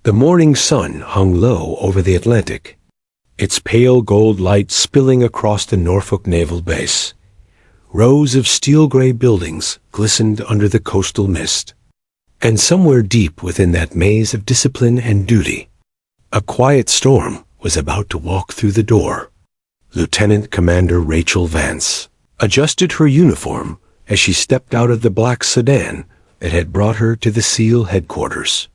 The morning sun hung low over the Atlantic, its pale gold light spilling across the Norfolk Naval Base. Rows of steel-gray buildings glistened under the coastal mist. And somewhere deep within that maze of discipline and duty, a quiet storm was about to walk through the door. Lieutenant Commander Rachel Vance adjusted her uniform as she stepped out of the black sedan that had brought her to the SEAL headquarters.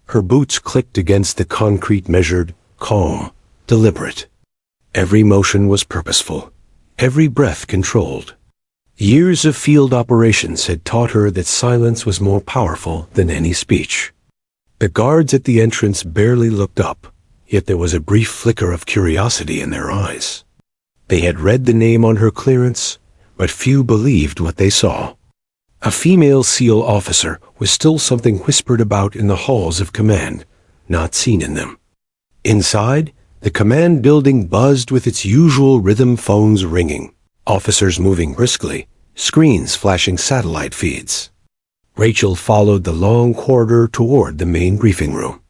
Her boots clicked against the concrete, measured, calm, deliberate. Every motion was purposeful, every breath controlled. Years of field operations had taught her that silence was more powerful than any speech. The guards at the entrance barely looked up, yet there was a brief flicker of curiosity in their eyes. They had read the name on her clearance, but few believed what they saw. A female SEAL officer was still something whispered about in the halls of command, not seen in them. Inside, the command building buzzed with its usual rhythm, phones ringing, officers moving briskly, screens flashing satellite feeds. Rachel followed the long corridor toward the main briefing room.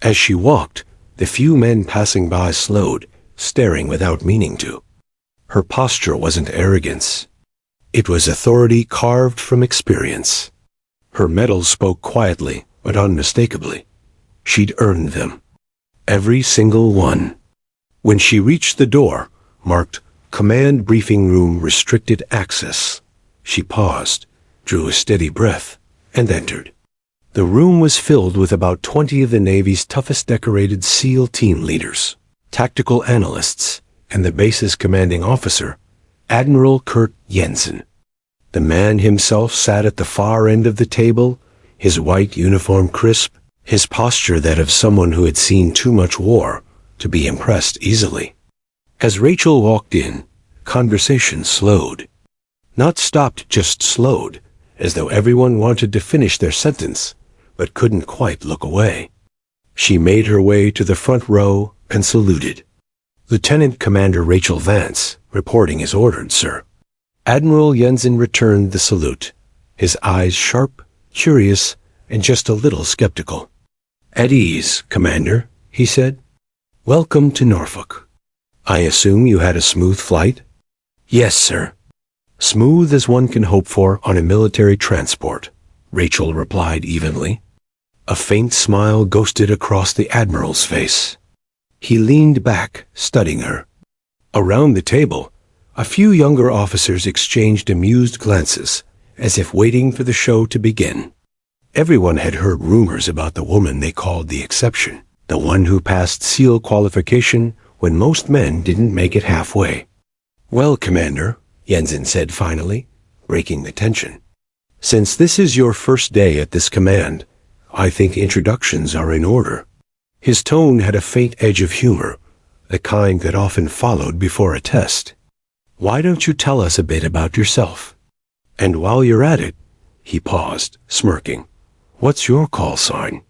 As she walked, the few men passing by slowed, staring without meaning to. Her posture wasn't arrogance. It was authority carved from experience. Her medals spoke quietly, but unmistakably. She'd earned them. Every single one. When she reached the door, marked Command Briefing Room Restricted Access, she paused, drew a steady breath, and entered. The room was filled with about 20 of the Navy's toughest decorated SEAL team leaders, tactical analysts, and the base's commanding officer, Admiral Kurt Jensen. The man himself sat at the far end of the table, his white uniform crisp, his posture that of someone who had seen too much war to be impressed easily. As Rachel walked in, conversation slowed. Not stopped, just slowed, as though everyone wanted to finish their sentence, but couldn't quite look away. She made her way to the front row and saluted. Lieutenant Commander Rachel Vance, reporting as ordered, sir. Admiral Jensen returned the salute, his eyes sharp, curious, and just a little skeptical. At ease, Commander, he said. Welcome to Norfolk. I assume you had a smooth flight? Yes, sir. Smooth as one can hope for on a military transport, Rachel replied evenly. A faint smile ghosted across the Admiral's face. He leaned back, studying her. Around the table, a few younger officers exchanged amused glances, as if waiting for the show to begin. Everyone had heard rumors about the woman they called the exception, the one who passed SEAL qualification when most men didn't make it halfway. Well, Commander, Jensen said finally, breaking the tension. Since this is your first day at this command, I think introductions are in order. His tone had a faint edge of humor, the kind that often followed before a test. Why don't you tell us a bit about yourself? And while you're at it, he paused, smirking. What's your call sign?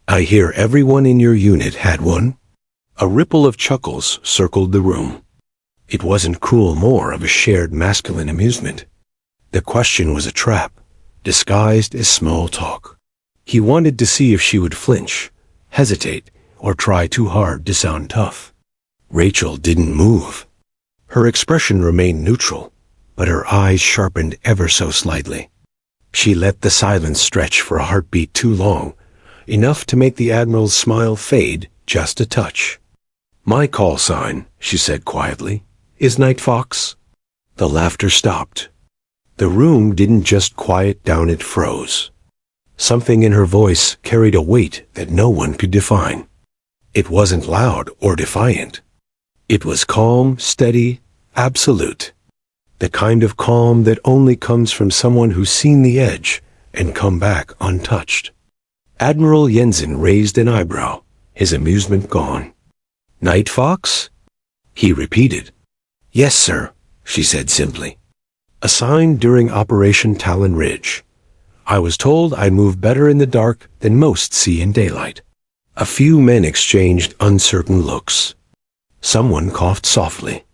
I hear everyone in your unit had one. A ripple of chuckles circled the room. It wasn't cruel, more of a shared masculine amusement. The question was a trap, disguised as small talk. He wanted to see if she would flinch, hesitate, or try too hard to sound tough. Rachel didn't move. Her expression remained neutral, but her eyes sharpened ever so slightly. She let the silence stretch for a heartbeat too long, enough to make the Admiral's smile fade just a touch. My call sign, she said quietly, is Night Fox. The laughter stopped. The room didn't just quiet down, it froze. Something in her voice carried a weight that no one could define. It wasn't loud or defiant. It was calm, steady, absolute. The kind of calm that only comes from someone who's seen the edge and come back untouched. Admiral Jensen raised an eyebrow, his amusement gone. Night Fox? He repeated. Yes, sir, she said simply. Assigned during Operation Talon Ridge. I was told I'd move better in the dark than most see in daylight. A few men exchanged uncertain looks. Someone coughed softly.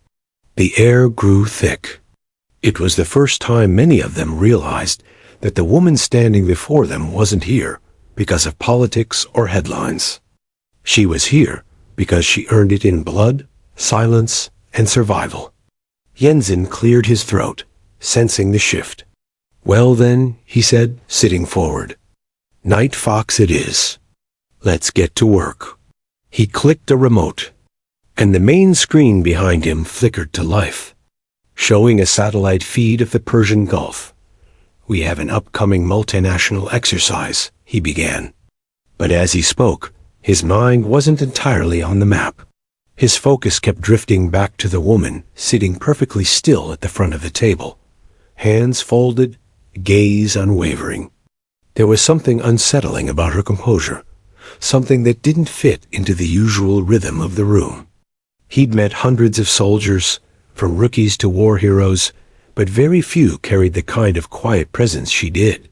The air grew thick. It was the first time many of them realized that the woman standing before them wasn't here because of politics or headlines. She was here because she earned it in blood, silence, and survival. Jensen cleared his throat, sensing the shift. "Well then," he said, sitting forward. "Night Fox it is. Let's get to work." He clicked a remote, and the main screen behind him flickered to life, showing a satellite feed of the Persian Gulf. "We have an upcoming multinational exercise," he began. But as he spoke, his mind wasn't entirely on the map. His focus kept drifting back to the woman sitting perfectly still at the front of the table, hands folded, gaze unwavering. There was something unsettling about her composure, something that didn't fit into the usual rhythm of the room. He'd met hundreds of soldiers, from rookies to war heroes, but very few carried the kind of quiet presence she did.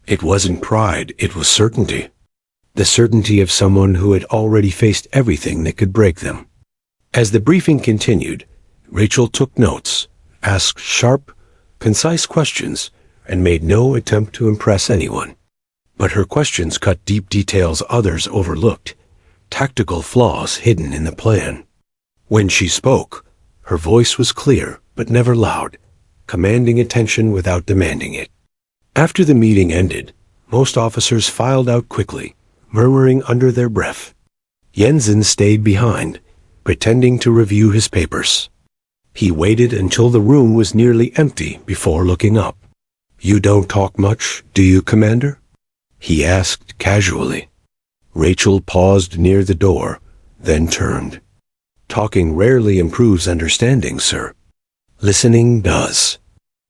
It wasn't pride, it was certainty. The certainty of someone who had already faced everything that could break them. As the briefing continued, Rachel took notes, asked sharp, concise questions, and made no attempt to impress anyone. But her questions cut deep details others overlooked, tactical flaws hidden in the plan. When she spoke, her voice was clear but never loud, commanding attention without demanding it. After the meeting ended, most officers filed out quickly, murmuring under their breath. Jensen stayed behind, pretending to review his papers. He waited until the room was nearly empty before looking up. "You don't talk much, do you, Commander?" he asked casually. Rachel paused near the door, then turned. "Talking rarely improves understanding, sir. Listening does."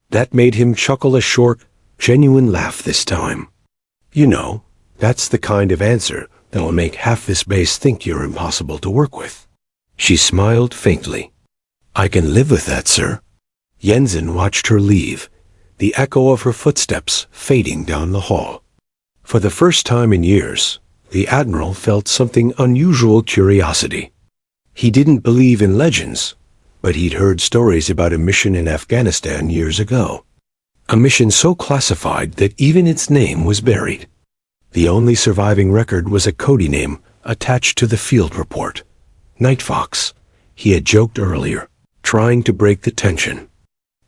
That made him chuckle a short, genuine laugh this time. "You know, that's the kind of answer that will make half this base think you're impossible to work with." She smiled faintly. "I can live with that, sir." Jensen watched her leave, the echo of her footsteps fading down the hall. For the first time in years, the Admiral felt something unusual curiosity. He didn't believe in legends, but he'd heard stories about a mission in Afghanistan years ago. A mission so classified that even its name was buried. The only surviving record was a code name attached to the field report. Night Fox, he had joked earlier, trying to break the tension.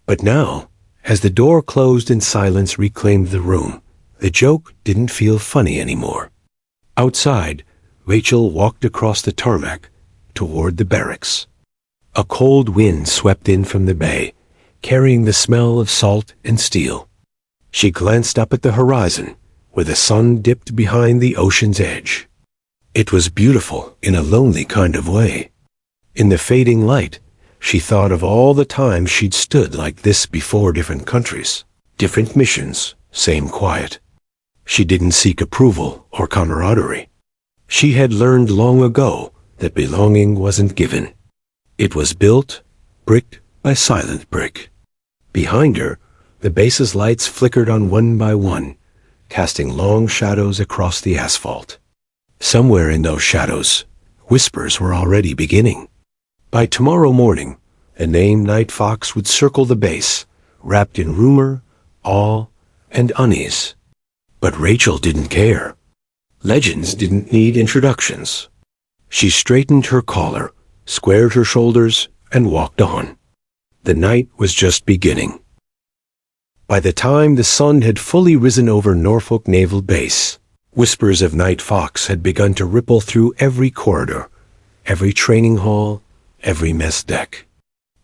But now, as the door closed and silence reclaimed the room, the joke didn't feel funny anymore. Outside, Rachel walked across the tarmac toward the barracks. A cold wind swept in from the bay, carrying the smell of salt and steel. She glanced up at the horizon, where the sun dipped behind the ocean's edge. It was beautiful in a lonely kind of way. In the fading light, she thought of all the times she'd stood like this before different countries, different missions, same quiet. She didn't seek approval or camaraderie. She had learned long ago that belonging wasn't given. It was built, brick by silent brick. Behind her, the base's lights flickered on one by one, casting long shadows across the asphalt. Somewhere in those shadows, whispers were already beginning. By tomorrow morning, a name Night Fox would circle the base, wrapped in rumor, awe, and unease. But Rachel didn't care. Legends didn't need introductions. She straightened her collar, squared her shoulders, and walked on. The night was just beginning. By the time the sun had fully risen over Norfolk Naval Base, whispers of Night Fox had begun to ripple through every corridor, every training hall, every mess deck.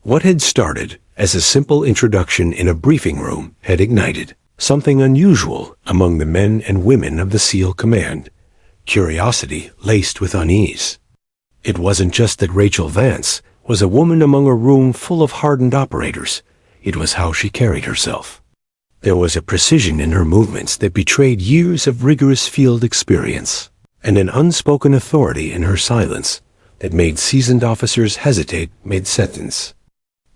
What had started as a simple introduction in a briefing room had ignited something unusual among the men and women of the SEAL Command, curiosity laced with unease. It wasn't just that Rachel Vance was a woman among a room full of hardened operators. It was how she carried herself. There was a precision in her movements that betrayed years of rigorous field experience, and an unspoken authority in her silence that made seasoned officers hesitate mid-sentence.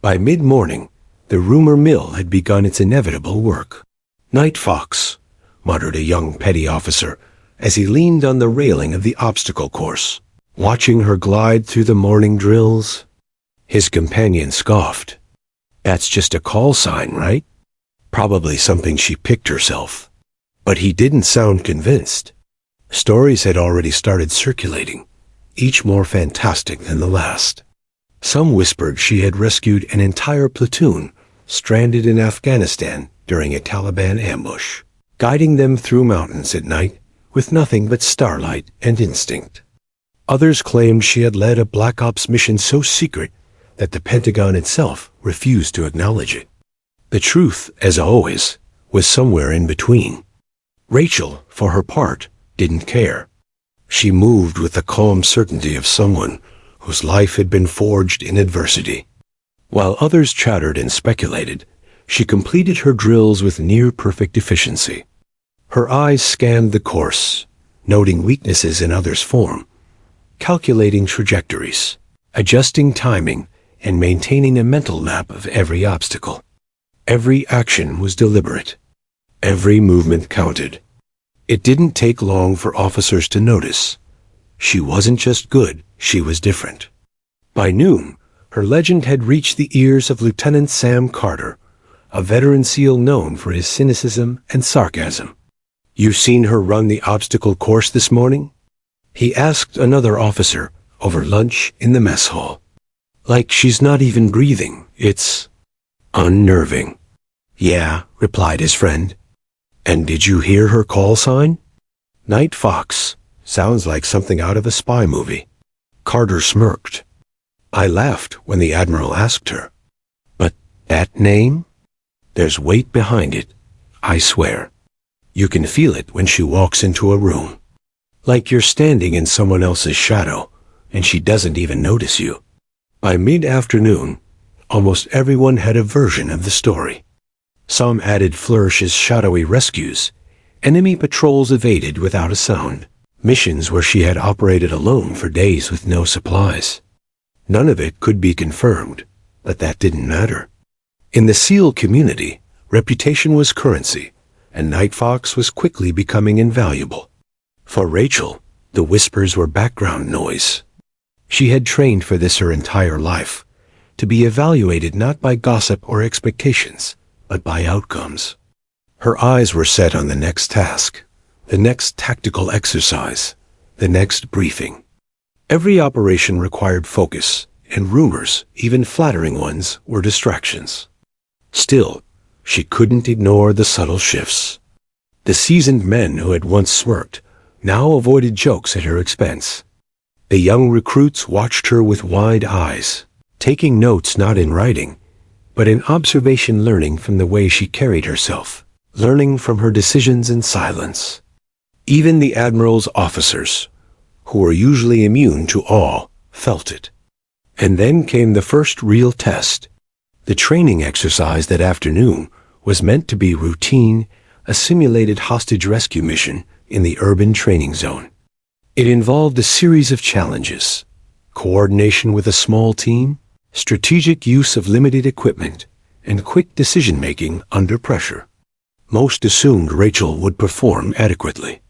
By mid-morning, the rumor mill had begun its inevitable work. "Night Fox," muttered a young petty officer as he leaned on the railing of the obstacle course, watching her glide through the morning drills. His companion scoffed. "That's just a call sign, right? Probably something she picked herself." But he didn't sound convinced. Stories had already started circulating, each more fantastic than the last. Some whispered she had rescued an entire platoon stranded in Afghanistan during a Taliban ambush, guiding them through mountains at night with nothing but starlight and instinct. Others claimed she had led a Black Ops mission so secret that the Pentagon itself refused to acknowledge it. The truth, as always, was somewhere in between. Rachel, for her part, didn't care. She moved with the calm certainty of someone whose life had been forged in adversity. While others chattered and speculated, she completed her drills with near-perfect efficiency. Her eyes scanned the course, noting weaknesses in others' form, calculating trajectories, adjusting timing, and maintaining a mental map of every obstacle. Every action was deliberate. Every movement counted. It didn't take long for officers to notice. She wasn't just good, she was different. By noon, her legend had reached the ears of Lieutenant Sam Carter, a veteran SEAL known for his cynicism and sarcasm. "You seen her run the obstacle course this morning?" he asked another officer over lunch in the mess hall. "Like she's not even breathing. It's unnerving." "Yeah," replied his friend. "And did you hear her call sign?" "Night Fox. Sounds like something out of a spy movie." Carter smirked. "I laughed when the Admiral asked her. But that name? There's weight behind it, I swear. You can feel it when she walks into a room. Like you're standing in someone else's shadow, and she doesn't even notice you." By mid-afternoon, almost everyone had a version of the story. Some added Flourish's shadowy rescues, enemy patrols evaded without a sound, missions where she had operated alone for days with no supplies. None of it could be confirmed, but that didn't matter. In the SEAL community, reputation was currency, and Night Fox was quickly becoming invaluable. For Rachel, the whispers were background noise. She had trained for this her entire life, to be evaluated not by gossip or expectations, but by outcomes. Her eyes were set on the next task, the next tactical exercise, the next briefing. Every operation required focus, and rumors, even flattering ones, were distractions. Still, she couldn't ignore the subtle shifts. The seasoned men who had once smirked now avoided jokes at her expense. The young recruits watched her with wide eyes, taking notes not in writing, but in observation, learning from the way she carried herself, learning from her decisions in silence. Even the Admiral's officers, who were usually immune to awe, felt it. And then came the first real test. The training exercise that afternoon was meant to be routine, a simulated hostage rescue mission in the urban training zone. It involved a series of challenges: coordination with a small team, strategic use of limited equipment, and quick decision-making under pressure. Most assumed Rachel would perform adequately.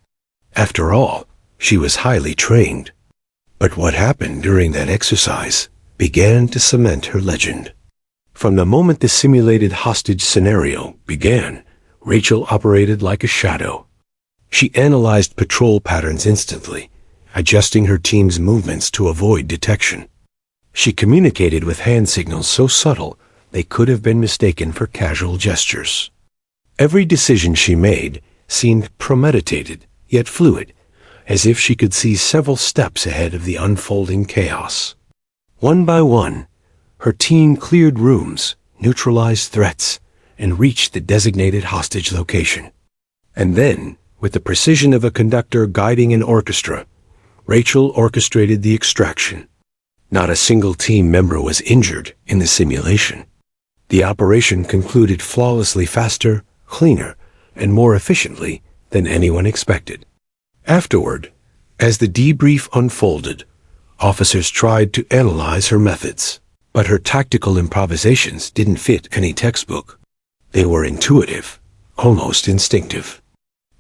After all, she was highly trained. But what happened during that exercise began to cement her legend. From the moment the simulated hostage scenario began, Rachel operated like a shadow. She analyzed patrol patterns instantly, adjusting her team's movements to avoid detection. She communicated with hand signals so subtle they could have been mistaken for casual gestures. Every decision she made seemed premeditated, yet fluid, as if she could see several steps ahead of the unfolding chaos. One by one, her team cleared rooms, neutralized threats, and reached the designated hostage location. And then, with the precision of a conductor guiding an orchestra, Rachel orchestrated the extraction. Not a single team member was injured in the simulation. The operation concluded flawlessly, faster, cleaner, and more efficiently than anyone expected. Afterward, as the debrief unfolded, officers tried to analyze her methods, but her tactical improvisations didn't fit any textbook. They were intuitive, almost instinctive.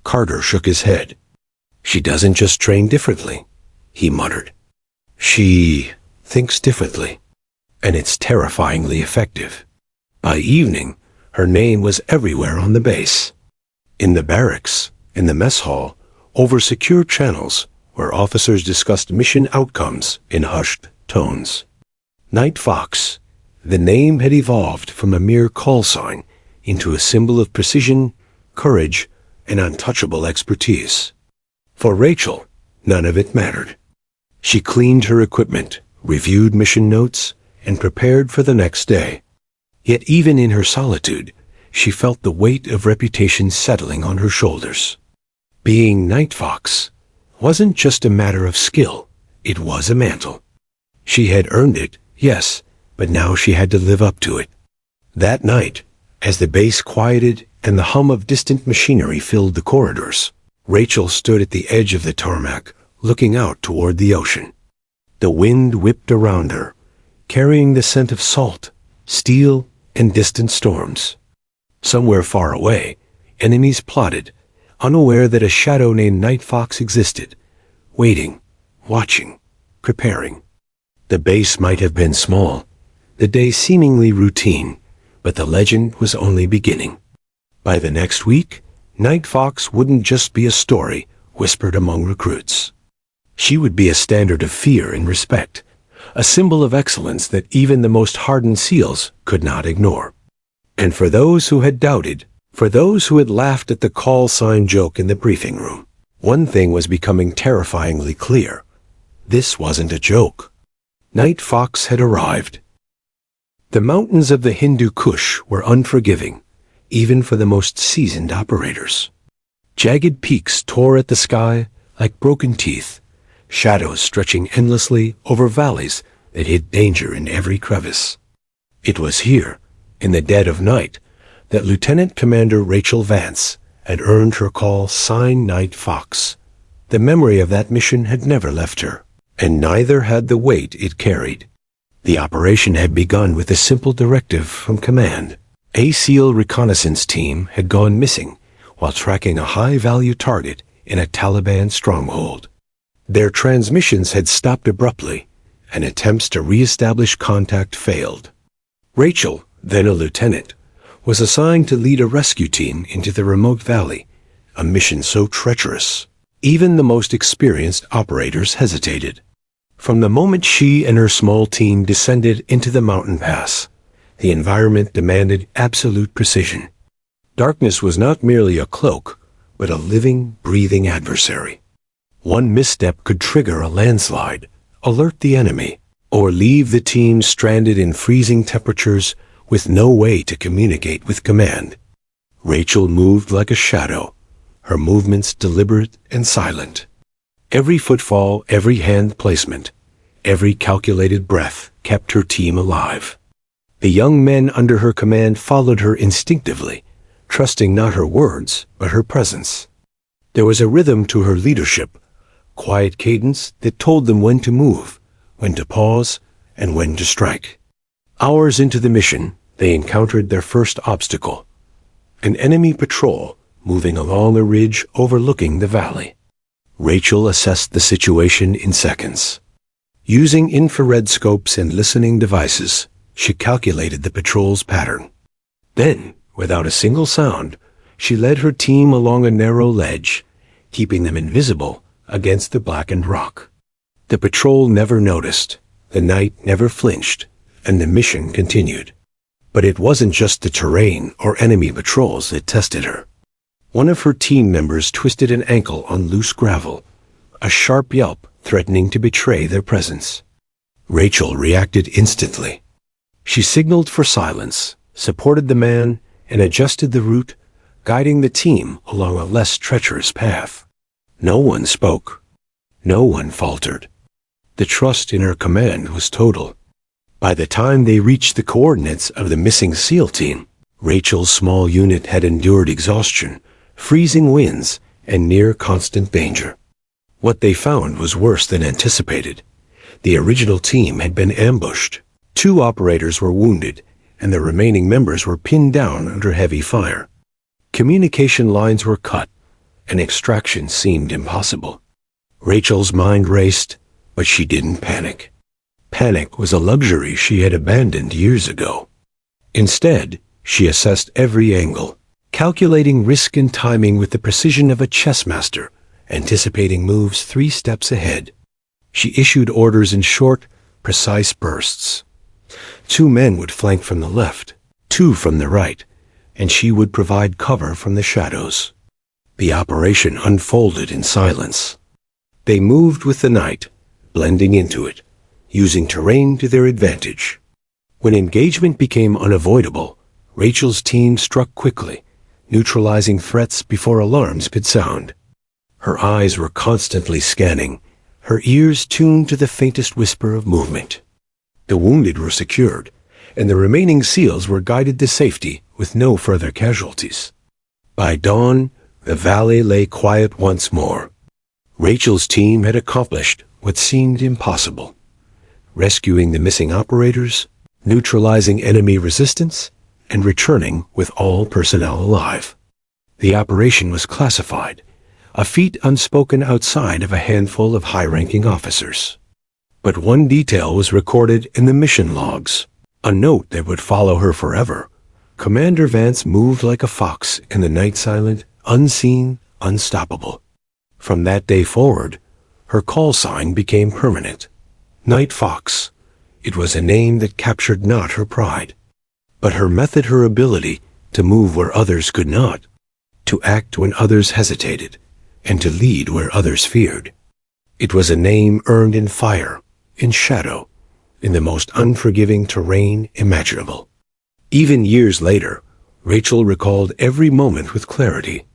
Carter shook his head. "She doesn't just train differently," he muttered. "She thinks differently, and it's terrifyingly effective." By evening, her name was everywhere on the base. In the barracks, in the mess hall, over secure channels, where officers discussed mission outcomes in hushed tones. Night Fox. The name had evolved from a mere call sign into a symbol of precision, courage, and untouchable expertise. For Rachel, none of it mattered. She cleaned her equipment, reviewed mission notes, and prepared for the next day. Yet even in her solitude, she felt the weight of reputation settling on her shoulders. Being Night Fox wasn't just a matter of skill, it was a mantle. She had earned it, yes, but now she had to live up to it. That night, as the base quieted and the hum of distant machinery filled the corridors, Rachel stood at the edge of the tarmac, looking out toward the ocean. The wind whipped around her, carrying the scent of salt, steel, and distant storms. Somewhere far away, enemies plotted, unaware that a shadow named Night Fox existed, waiting, watching, preparing. The base might have been small, the day seemingly routine, but the legend was only beginning. By the next week, Night Fox wouldn't just be a story whispered among recruits. She would be a standard of fear and respect, a symbol of excellence that even the most hardened SEALs could not ignore. And for those who had doubted, for those who had laughed at the call sign joke in the briefing room, one thing was becoming terrifyingly clear. This wasn't a joke. Night Fox had arrived. The mountains of the Hindu Kush were unforgiving, even for the most seasoned operators. Jagged peaks tore at the sky like broken teeth, shadows stretching endlessly over valleys that hid danger in every crevice. It was here, in the dead of night, that Lieutenant Commander Rachel Vance had earned her call sign Night Fox. The memory of that mission had never left her, and neither had the weight it carried. The operation had begun with a simple directive from command. A SEAL reconnaissance team had gone missing while tracking a high-value target in a Taliban stronghold. Their transmissions had stopped abruptly, and attempts to re-establish contact failed. Rachel, then a lieutenant, was assigned to lead a rescue team into the remote valley, a mission so treacherous, even the most experienced operators hesitated. From the moment she and her small team descended into the mountain pass, the environment demanded absolute precision. Darkness was not merely a cloak, but a living, breathing adversary. One misstep could trigger a landslide, alert the enemy, or leave the team stranded in freezing temperatures with no way to communicate with command. Rachel moved like a shadow, her movements deliberate and silent. Every footfall, every hand placement, every calculated breath kept her team alive. The young men under her command followed her instinctively, trusting not her words, but her presence. There was a rhythm to her leadership, quiet cadence that told them when to move, when to pause, and when to strike. Hours into the mission, they encountered their first obstacle, an enemy patrol moving along a ridge overlooking the valley. Rachel assessed the situation in seconds. Using infrared scopes and listening devices, she calculated the patrol's pattern. Then, without a single sound, she led her team along a narrow ledge, keeping them invisible against the blackened rock. The patrol never noticed, the night never flinched, and the mission continued. But it wasn't just the terrain or enemy patrols that tested her. One of her team members twisted an ankle on loose gravel, a sharp yelp threatening to betray their presence. Rachel reacted instantly. She signaled for silence, supported the man, and adjusted the route, guiding the team along a less treacherous path. No one spoke. No one faltered. The trust in her command was total. By the time they reached the coordinates of the missing SEAL team, Rachel's small unit had endured exhaustion, freezing winds, and near constant danger. What they found was worse than anticipated. The original team had been ambushed. 2 operators were wounded, and the remaining members were pinned down under heavy fire. Communication lines were cut, and extraction seemed impossible. Rachel's mind raced, but she didn't panic. Panic was a luxury she had abandoned years ago. Instead, she assessed every angle, calculating risk and timing with the precision of a chess master anticipating moves 3 steps ahead. She issued orders in short, precise bursts. 2 men would flank from the left, 2 from the right, and she would provide cover from the shadows. The operation unfolded in silence. They moved with the night, blending into it, using terrain to their advantage. When engagement became unavoidable, Rachel's team struck quickly, neutralizing threats before alarms could sound. Her eyes were constantly scanning, her ears tuned to the faintest whisper of movement. The wounded were secured, and the remaining SEALs were guided to safety with no further casualties. By dawn, the valley lay quiet once more. Rachel's team had accomplished what seemed impossible: rescuing the missing operators, neutralizing enemy resistance, and returning with all personnel alive. The operation was classified, a feat unspoken outside of a handful of high-ranking officers. But one detail was recorded in the mission logs, a note that would follow her forever. Commander Vance moved like a fox in the night, silent, unseen, unstoppable. From that day forward, her call sign became permanent. Night Fox. It was a name that captured not her pride, but her method, her ability to move where others could not, to act when others hesitated, and to lead where others feared. It was a name earned in fire, in shadow, in the most unforgiving terrain imaginable. Even years later, Rachel recalled every moment with clarity.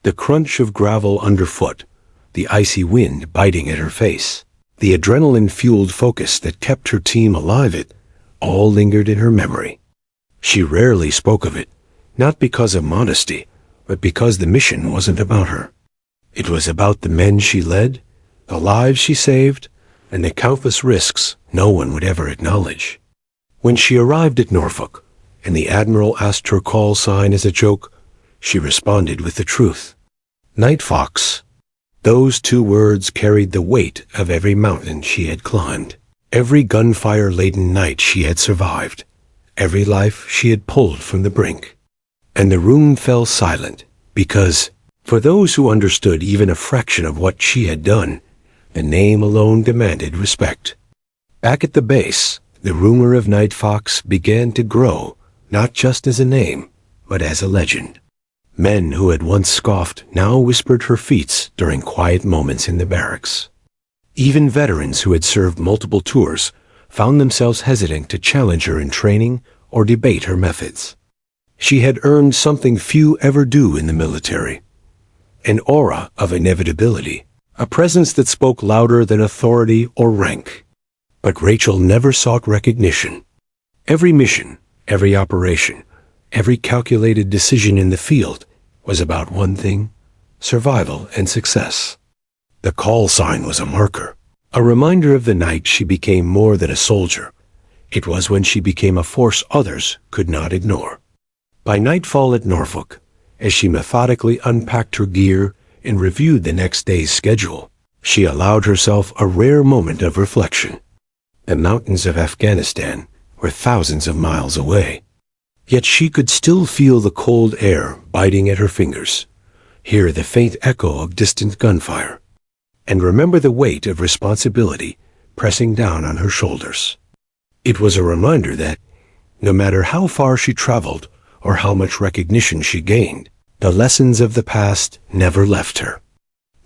The crunch of gravel underfoot, the icy wind biting at her face, the adrenaline-fueled focus that kept her team alive, it all lingered in her memory. She rarely spoke of it, not because of modesty, but because the mission wasn't about her. It was about the men she led, the lives she saved, and the countless risks no one would ever acknowledge. When she arrived at Norfolk, and the Admiral asked her call sign as a joke, she responded with the truth. Night Fox. Those 2 words carried the weight of every mountain she had climbed, every gunfire-laden night she had survived, every life she had pulled from the brink. And the room fell silent, because, for those who understood even a fraction of what she had done, the name alone demanded respect. Back at the base, the rumor of Night Fox began to grow, not just as a name, but as a legend. Men who had once scoffed now whispered her feats during quiet moments in the barracks. Even veterans who had served multiple tours found themselves hesitant to challenge her in training or debate her methods. She had earned something few ever do in the military: an aura of inevitability, a presence that spoke louder than authority or rank. But Rachel never sought recognition. Every mission, every operation, every calculated decision in the field was about one thing: survival and success. The call sign was a marker, a reminder of the night she became more than a soldier. It was when she became a force others could not ignore. By nightfall at Norfolk, as she methodically unpacked her gear and reviewed the next day's schedule, she allowed herself a rare moment of reflection. The mountains of Afghanistan were thousands of miles away, yet she could still feel the cold air biting at her fingers, hear the faint echo of distant gunfire, and remember the weight of responsibility pressing down on her shoulders. It was a reminder that, no matter how far she traveled or how much recognition she gained, the lessons of the past never left her.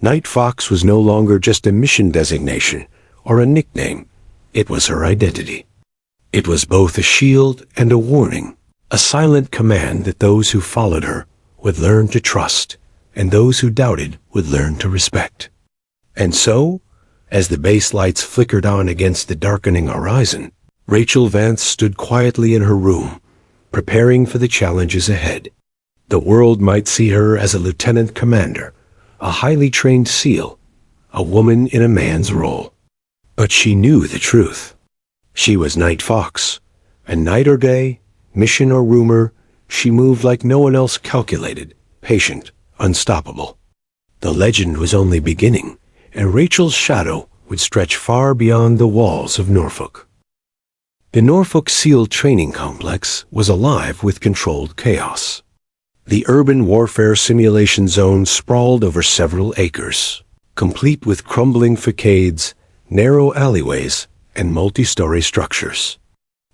Night Fox was no longer just a mission designation or a nickname. It was her identity. It was both a shield and a warning, a silent command that those who followed her would learn to trust, and those who doubted would learn to respect. And so, as the base lights flickered on against the darkening horizon, Rachel Vance stood quietly in her room, preparing for the challenges ahead. The world might see her as a lieutenant commander, a highly trained SEAL, a woman in a man's role. But she knew the truth. She was Night Fox, and night or day, mission or rumor, she moved like no one else calculated, patient, unstoppable. The legend was only beginning, and Rachel's shadow would stretch far beyond the walls of Norfolk. The Norfolk SEAL Training Complex was alive with controlled chaos. The urban warfare simulation zone sprawled over several acres, complete with crumbling facades, narrow alleyways, and multi-story structures.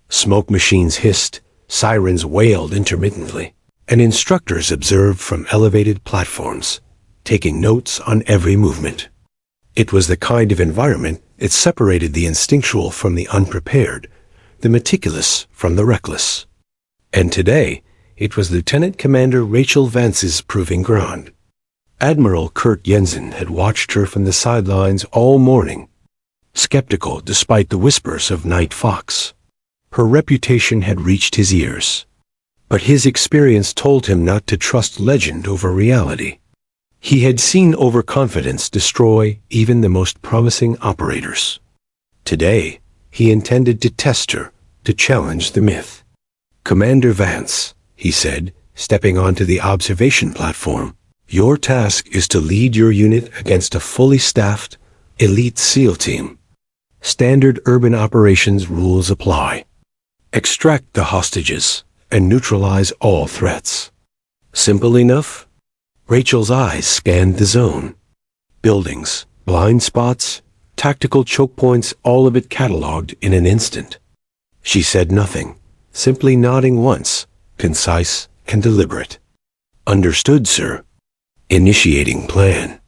Smoke machines hissed, sirens wailed intermittently, and instructors observed from elevated platforms, taking notes on every movement. It was the kind of environment that separated the instinctual from the unprepared, the meticulous from the reckless. And today, it was Lieutenant Commander Rachel Vance's proving ground. Admiral Kurt Jensen had watched her from the sidelines all morning, skeptical despite the whispers of Night Fox. Her reputation had reached his ears, but his experience told him not to trust legend over reality. He had seen overconfidence destroy even the most promising operators. Today, he intended to test her, to challenge the myth. "Commander Vance," he said, stepping onto the observation platform, "your task is to lead your unit against a fully staffed, elite SEAL team. Standard urban operations rules apply. Extract the hostages and neutralize all threats." Simple enough? Rachel's eyes scanned the zone. Buildings, blind spots, tactical choke points, all of it catalogued in an instant. She said nothing, simply nodding once, concise and deliberate. "Understood, sir." Initiating plan.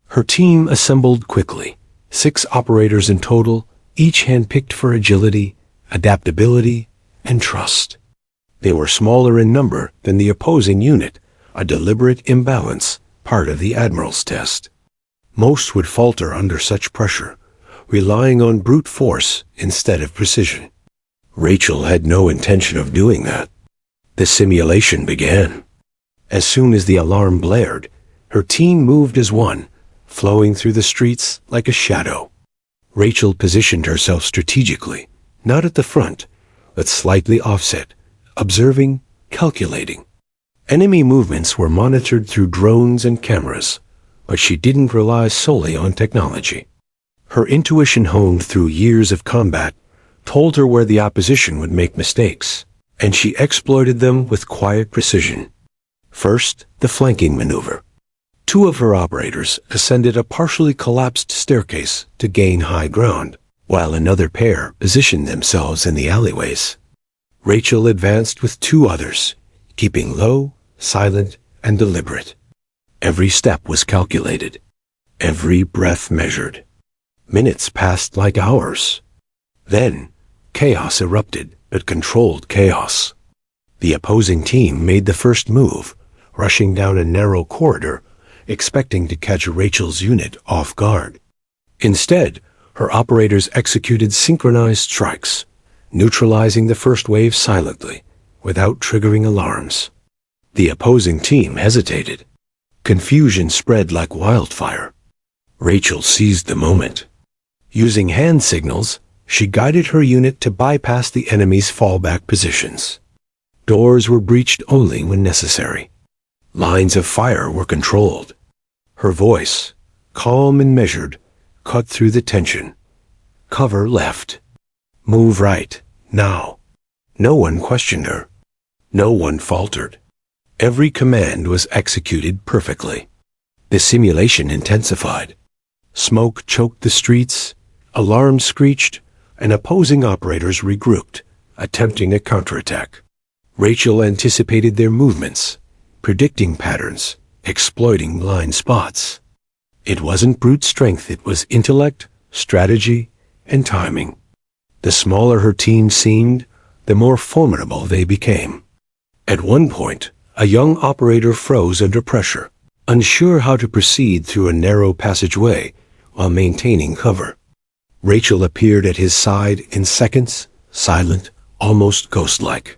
Her team assembled quickly, 6 operators in total, each handpicked for agility, adaptability, and trust. They were smaller in number than the opposing unit, a deliberate imbalance, part of the Admiral's test. Most would falter under such pressure, relying on brute force instead of precision. Rachel had no intention of doing that. The simulation began. As soon as the alarm blared, her team moved as one, flowing through the streets like a shadow. Rachel positioned herself strategically, not at the front, but slightly offset, observing, calculating. Enemy movements were monitored through drones and cameras, but she didn't rely solely on technology. Her intuition, honed through years of combat, told her where the opposition would make mistakes, and she exploited them with quiet precision. First, the flanking maneuver. 2 of her operators ascended a partially collapsed staircase to gain high ground, while another pair positioned themselves in the alleyways. Rachel advanced with 2 others, keeping low, silent, and deliberate. Every step was calculated, every breath measured. Minutes passed like hours. Then, chaos erupted, but controlled chaos. The opposing team made the first move, rushing down a narrow corridor, expecting to catch Rachel's unit off guard. Instead, her operators executed synchronized strikes, neutralizing the first wave silently, without triggering alarms. The opposing team hesitated. Confusion spread like wildfire. Rachel seized the moment. Using hand signals, she guided her unit to bypass the enemy's fallback positions. Doors were breached only when necessary. Lines of fire were controlled. Her voice, calm and measured, cut through the tension. "Cover left. Move right, now." No one questioned her. No one faltered. Every command was executed perfectly. The simulation intensified. Smoke choked the streets, alarms screeched, and opposing operators regrouped, attempting a counterattack. Rachel anticipated their movements, predicting patterns, exploiting blind spots. It wasn't brute strength, it was intellect, strategy, and timing. The smaller her team seemed, the more formidable they became. At one point, a young operator froze under pressure, unsure how to proceed through a narrow passageway while maintaining cover. Rachel appeared at his side in seconds, silent, almost ghost-like.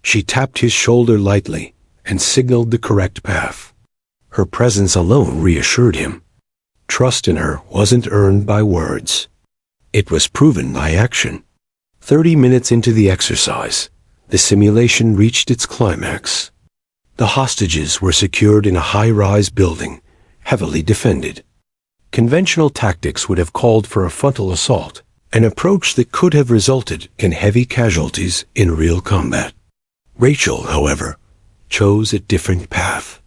She tapped his shoulder lightly and signaled the correct path. Her presence alone reassured him. Trust in her wasn't earned by words. It was proven by action. 30 minutes into the exercise, the simulation reached its climax. The hostages were secured in a high-rise building, heavily defended. Conventional tactics would have called for a frontal assault, an approach that could have resulted in heavy casualties in real combat. Rachel, however, chose a different path.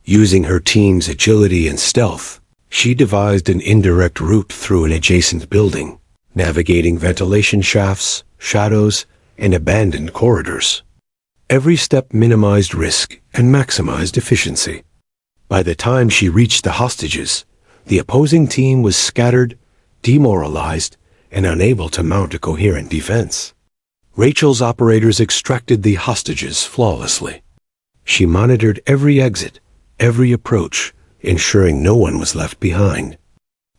Using her team's agility and stealth, she devised an indirect route through an adjacent building, navigating ventilation shafts, shadows, and abandoned corridors. Every step minimized risk and maximized efficiency. By the time she reached the hostages, the opposing team was scattered, demoralized, and unable to mount a coherent defense. Rachel's operators extracted the hostages flawlessly. She monitored every exit, every approach, ensuring no one was left behind.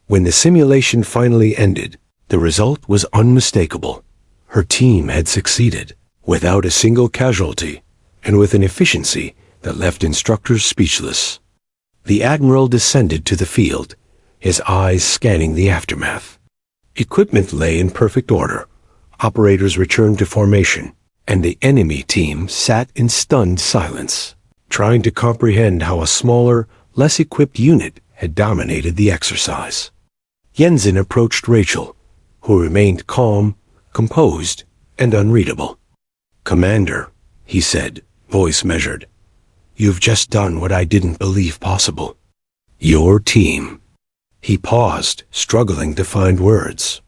When the simulation finally ended, the result was unmistakable. Her team had succeeded, without a single casualty, and with an efficiency that left instructors speechless. The Admiral descended to the field, his eyes scanning the aftermath. Equipment lay in perfect order. Operators returned to formation, and the enemy team sat in stunned silence, trying to comprehend how a smaller, less equipped unit had dominated the exercise. Jensen approached Rachel, who remained calm, composed, and unreadable. "Commander," he said, voice measured, "you've just done what I didn't believe possible. Your team." He paused, struggling to find words.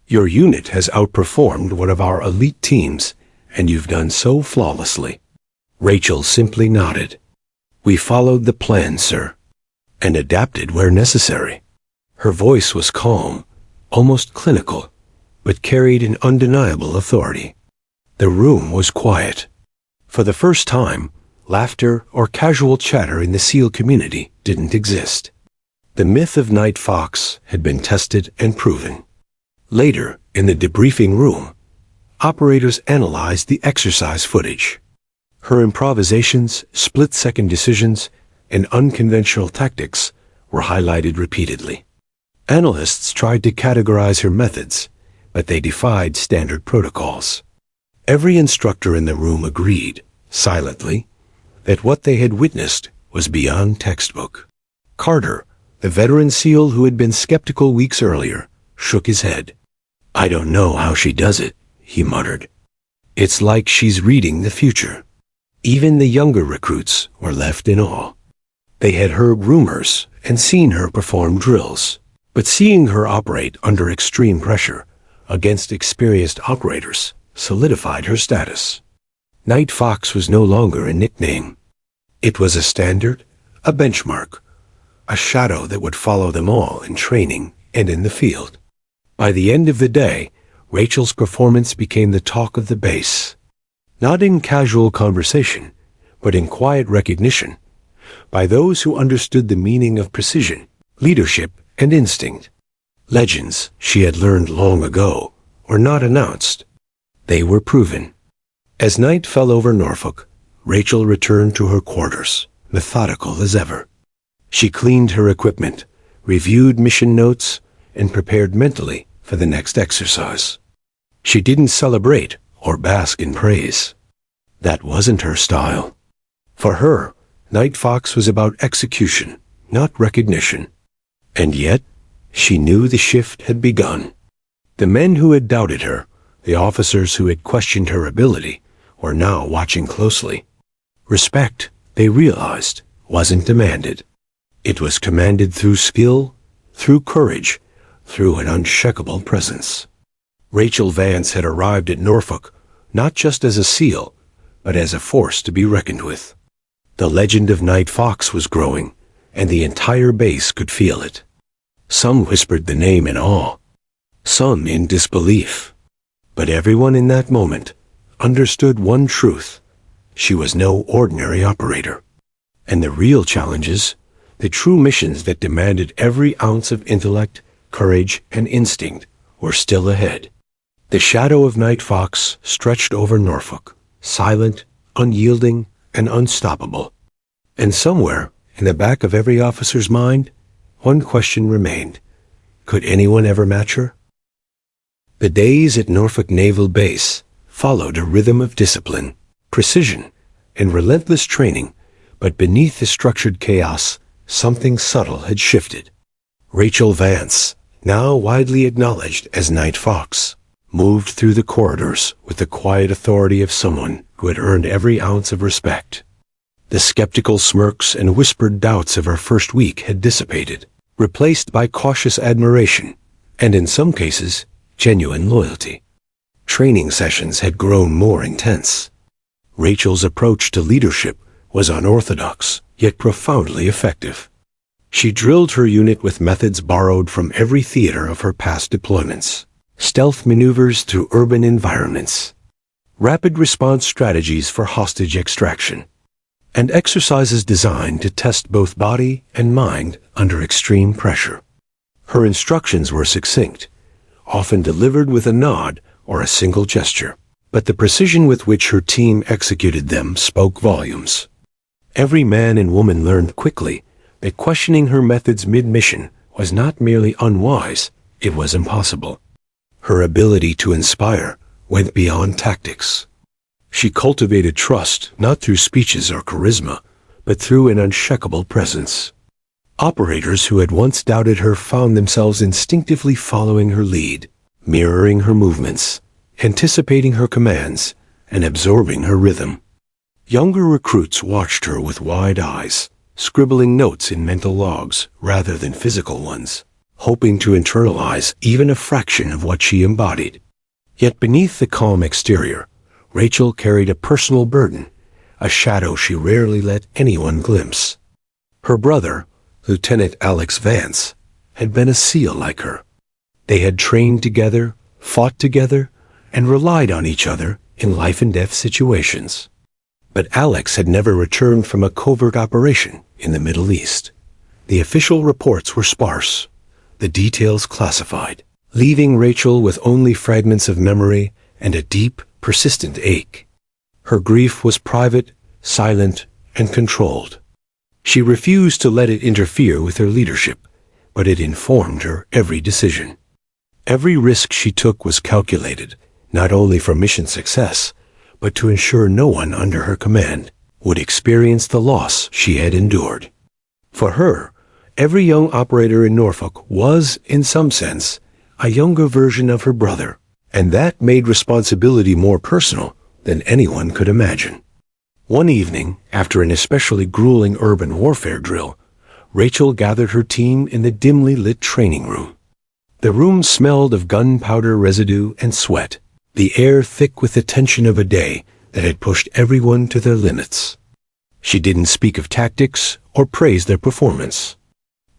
"Your unit has outperformed one of our elite teams, and you've done so flawlessly." Rachel simply nodded. "We followed the plan, sir, and adapted where necessary." Her voice was calm, almost clinical, but carried an undeniable authority. The room was quiet. For the first time, laughter or casual chatter in the SEAL community didn't exist. The myth of Night Fox had been tested and proven. Later, in the debriefing room, operators analyzed the exercise footage. Her improvisations, split-second decisions, and unconventional tactics were highlighted repeatedly. Analysts tried to categorize her methods, but they defied standard protocols. Every instructor in the room agreed, silently, that what they had witnessed was beyond textbook. Carter, the veteran SEAL who had been skeptical weeks earlier, shook his head. "I don't know how she does it," he muttered. "It's like she's reading the future." Even the younger recruits were left in awe. They had heard rumors and seen her perform drills, but seeing her operate under extreme pressure against experienced operators solidified her status. Night Fox was no longer a nickname. It was a standard, a benchmark, a shadow that would follow them all in training and in the field. By the end of the day, Rachel's performance became the talk of the base. Not in casual conversation, but in quiet recognition, by those who understood the meaning of precision, leadership, and instinct. Legends she had learned long ago were not announced. They were proven. As night fell over Norfolk, Rachel returned to her quarters, methodical as ever. She cleaned her equipment, reviewed mission notes, and prepared mentally for the next exercise. She didn't celebrate or bask in praise. That wasn't her style. For her, Night Fox was about execution, not recognition. And yet, she knew the shift had begun. The men who had doubted her, the officers who had questioned her ability, were now watching closely. Respect, they realized, wasn't demanded. It was commanded through skill, through courage, through an unshakable presence. Rachel Vance had arrived at Norfolk not just as a SEAL, but as a force to be reckoned with. The legend of Night Fox was growing, and the entire base could feel it. Some whispered the name in awe, some in disbelief. But everyone in that moment understood one truth: she was no ordinary operator. And the real challenges, the true missions that demanded every ounce of intellect, courage, and instinct, were still ahead. The shadow of Night Fox stretched over Norfolk, silent, unyielding, and unstoppable. And somewhere, in the back of every officer's mind, one question remained: could anyone ever match her? The days at Norfolk Naval Base followed a rhythm of discipline, precision, and relentless training, but beneath the structured chaos, something subtle had shifted. Rachel Vance, now widely acknowledged as Night Fox, moved through the corridors with the quiet authority of someone who had earned every ounce of respect. The skeptical smirks and whispered doubts of her first week had dissipated, replaced by cautious admiration, and in some cases, genuine loyalty. Training sessions had grown more intense. Rachel's approach to leadership was unorthodox, yet profoundly effective. She drilled her unit with methods borrowed from every theater of her past deployments: stealth maneuvers through urban environments, rapid response strategies for hostage extraction, and exercises designed to test both body and mind under extreme pressure. Her instructions were succinct, often delivered with a nod or a single gesture, but the precision with which her team executed them spoke volumes. Every man and woman learned quickly that questioning her methods mid-mission was not merely unwise, it was impossible. Her ability to inspire went beyond tactics. She cultivated trust not through speeches or charisma, but through an unshakable presence. Operators who had once doubted her found themselves instinctively following her lead, mirroring her movements, anticipating her commands, and absorbing her rhythm. Younger recruits watched her with wide eyes, scribbling notes in mental logs rather than physical ones, hoping to internalize even a fraction of what she embodied. Yet beneath the calm exterior, Rachel carried a personal burden, a shadow she rarely let anyone glimpse. Her brother, Lieutenant Alex Vance, had been a SEAL like her. They had trained together, fought together, and relied on each other in life-and-death situations. But Alex had never returned from a covert operation in the Middle East. The official reports were sparse, the details classified, leaving Rachel with only fragments of memory and a deep, persistent ache. Her grief was private, silent, and controlled. She refused to let it interfere with her leadership, but it informed her every decision. Every risk she took was calculated, not only for mission success, but to ensure no one under her command would experience the loss she had endured. For her, every young operator in Norfolk was, in some sense, a younger version of her brother, and that made responsibility more personal than anyone could imagine. One evening, after an especially grueling urban warfare drill, Rachel gathered her team in the dimly lit training room. The room smelled of gunpowder residue and sweat, the air thick with the tension of a day that had pushed everyone to their limits. She didn't speak of tactics or praise their performance.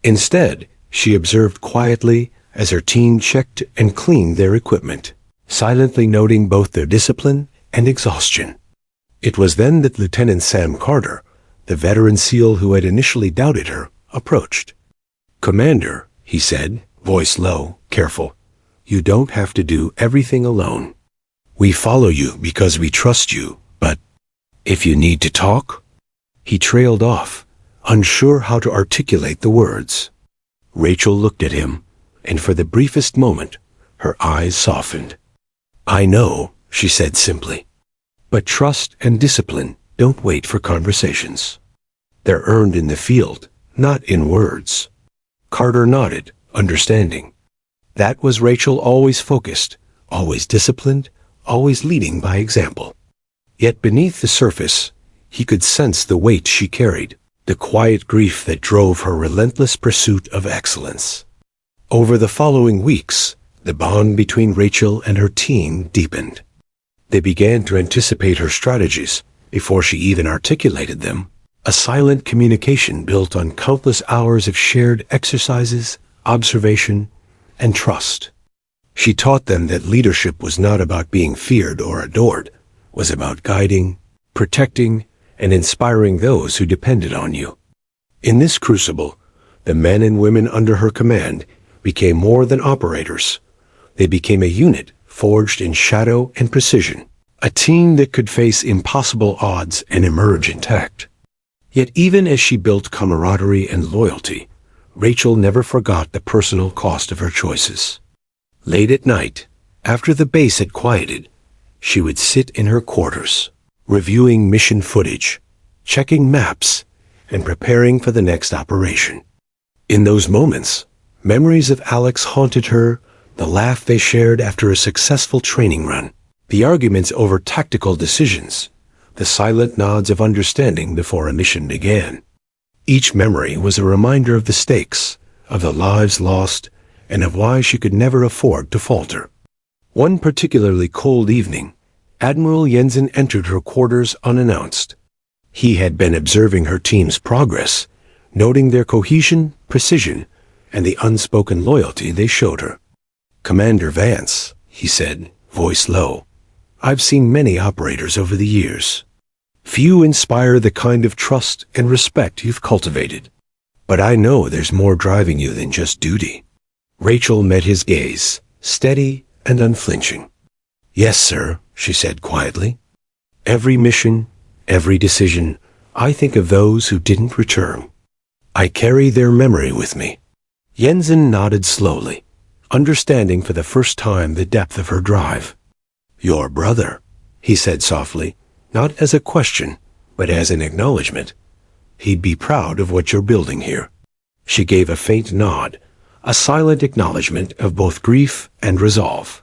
Instead, she observed quietly as her team checked and cleaned their equipment, silently noting both their discipline and exhaustion. It was then that Lieutenant Sam Carter, the veteran SEAL who had initially doubted her, approached. "Commander," he said, voice low, careful, "you don't have to do everything alone. We follow you because we trust you, but if you need to talk..." He trailed off, unsure how to articulate the words. Rachel looked at him, and for the briefest moment, her eyes softened. "I know," she said simply, "but trust and discipline don't wait for conversations. They're earned in the field, not in words." Carter nodded, understanding. That was Rachel, always focused, always disciplined, always leading by example. Yet beneath the surface, he could sense the weight she carried, the quiet grief that drove her relentless pursuit of excellence. Over the following weeks, the bond between Rachel and her team deepened. They began to anticipate her strategies before she even articulated them, a silent communication built on countless hours of shared exercises, observation, and trust. She taught them that leadership was not about being feared or adored, was about guiding, protecting, and inspiring those who depended on you. In this crucible, the men and women under her command became more than operators. They became a unit forged in shadow and precision, a team that could face impossible odds and emerge intact. Yet even as she built camaraderie and loyalty, Rachel never forgot the personal cost of her choices. Late at night, after the base had quieted, she would sit in her quarters, reviewing mission footage, checking maps, and preparing for the next operation. In those moments, memories of Alex haunted her, the laugh they shared after a successful training run, the arguments over tactical decisions, the silent nods of understanding before a mission began. Each memory was a reminder of the stakes, of the lives lost, and of why she could never afford to falter. One particularly cold evening, Admiral Jensen entered her quarters unannounced. He had been observing her team's progress, noting their cohesion, precision, and the unspoken loyalty they showed her. "Commander Vance," he said, voice low, "I've seen many operators over the years. Few inspire the kind of trust and respect you've cultivated. But I know there's more driving you than just duty." Rachel met his gaze, steady and unflinching. "Yes, sir," she said quietly. "Every mission, every decision, I think of those who didn't return. I carry their memory with me." Jensen nodded slowly, understanding for the first time the depth of her drive. "Your brother," he said softly, not as a question, but as an acknowledgement. "He'd be proud of what you're building here." She gave a faint nod, a silent acknowledgement of both grief and resolve.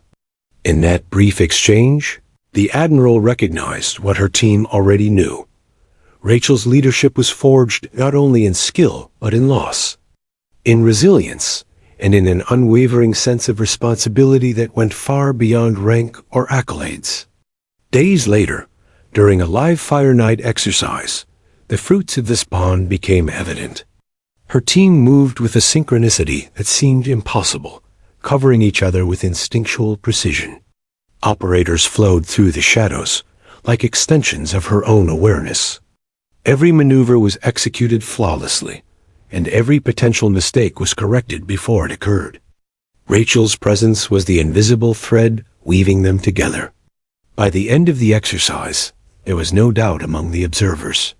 In that brief exchange, the Admiral recognized what her team already knew. Rachel's leadership was forged not only in skill, but in loss, in resilience, and in an unwavering sense of responsibility that went far beyond rank or accolades. Days later, during a live-fire night exercise, the fruits of this bond became evident. Her team moved with a synchronicity that seemed impossible, covering each other with instinctual precision. Operators flowed through the shadows, like extensions of her own awareness. Every maneuver was executed flawlessly, and every potential mistake was corrected before it occurred. Rachel's presence was the invisible thread weaving them together. By the end of the exercise, there was no doubt among the observers.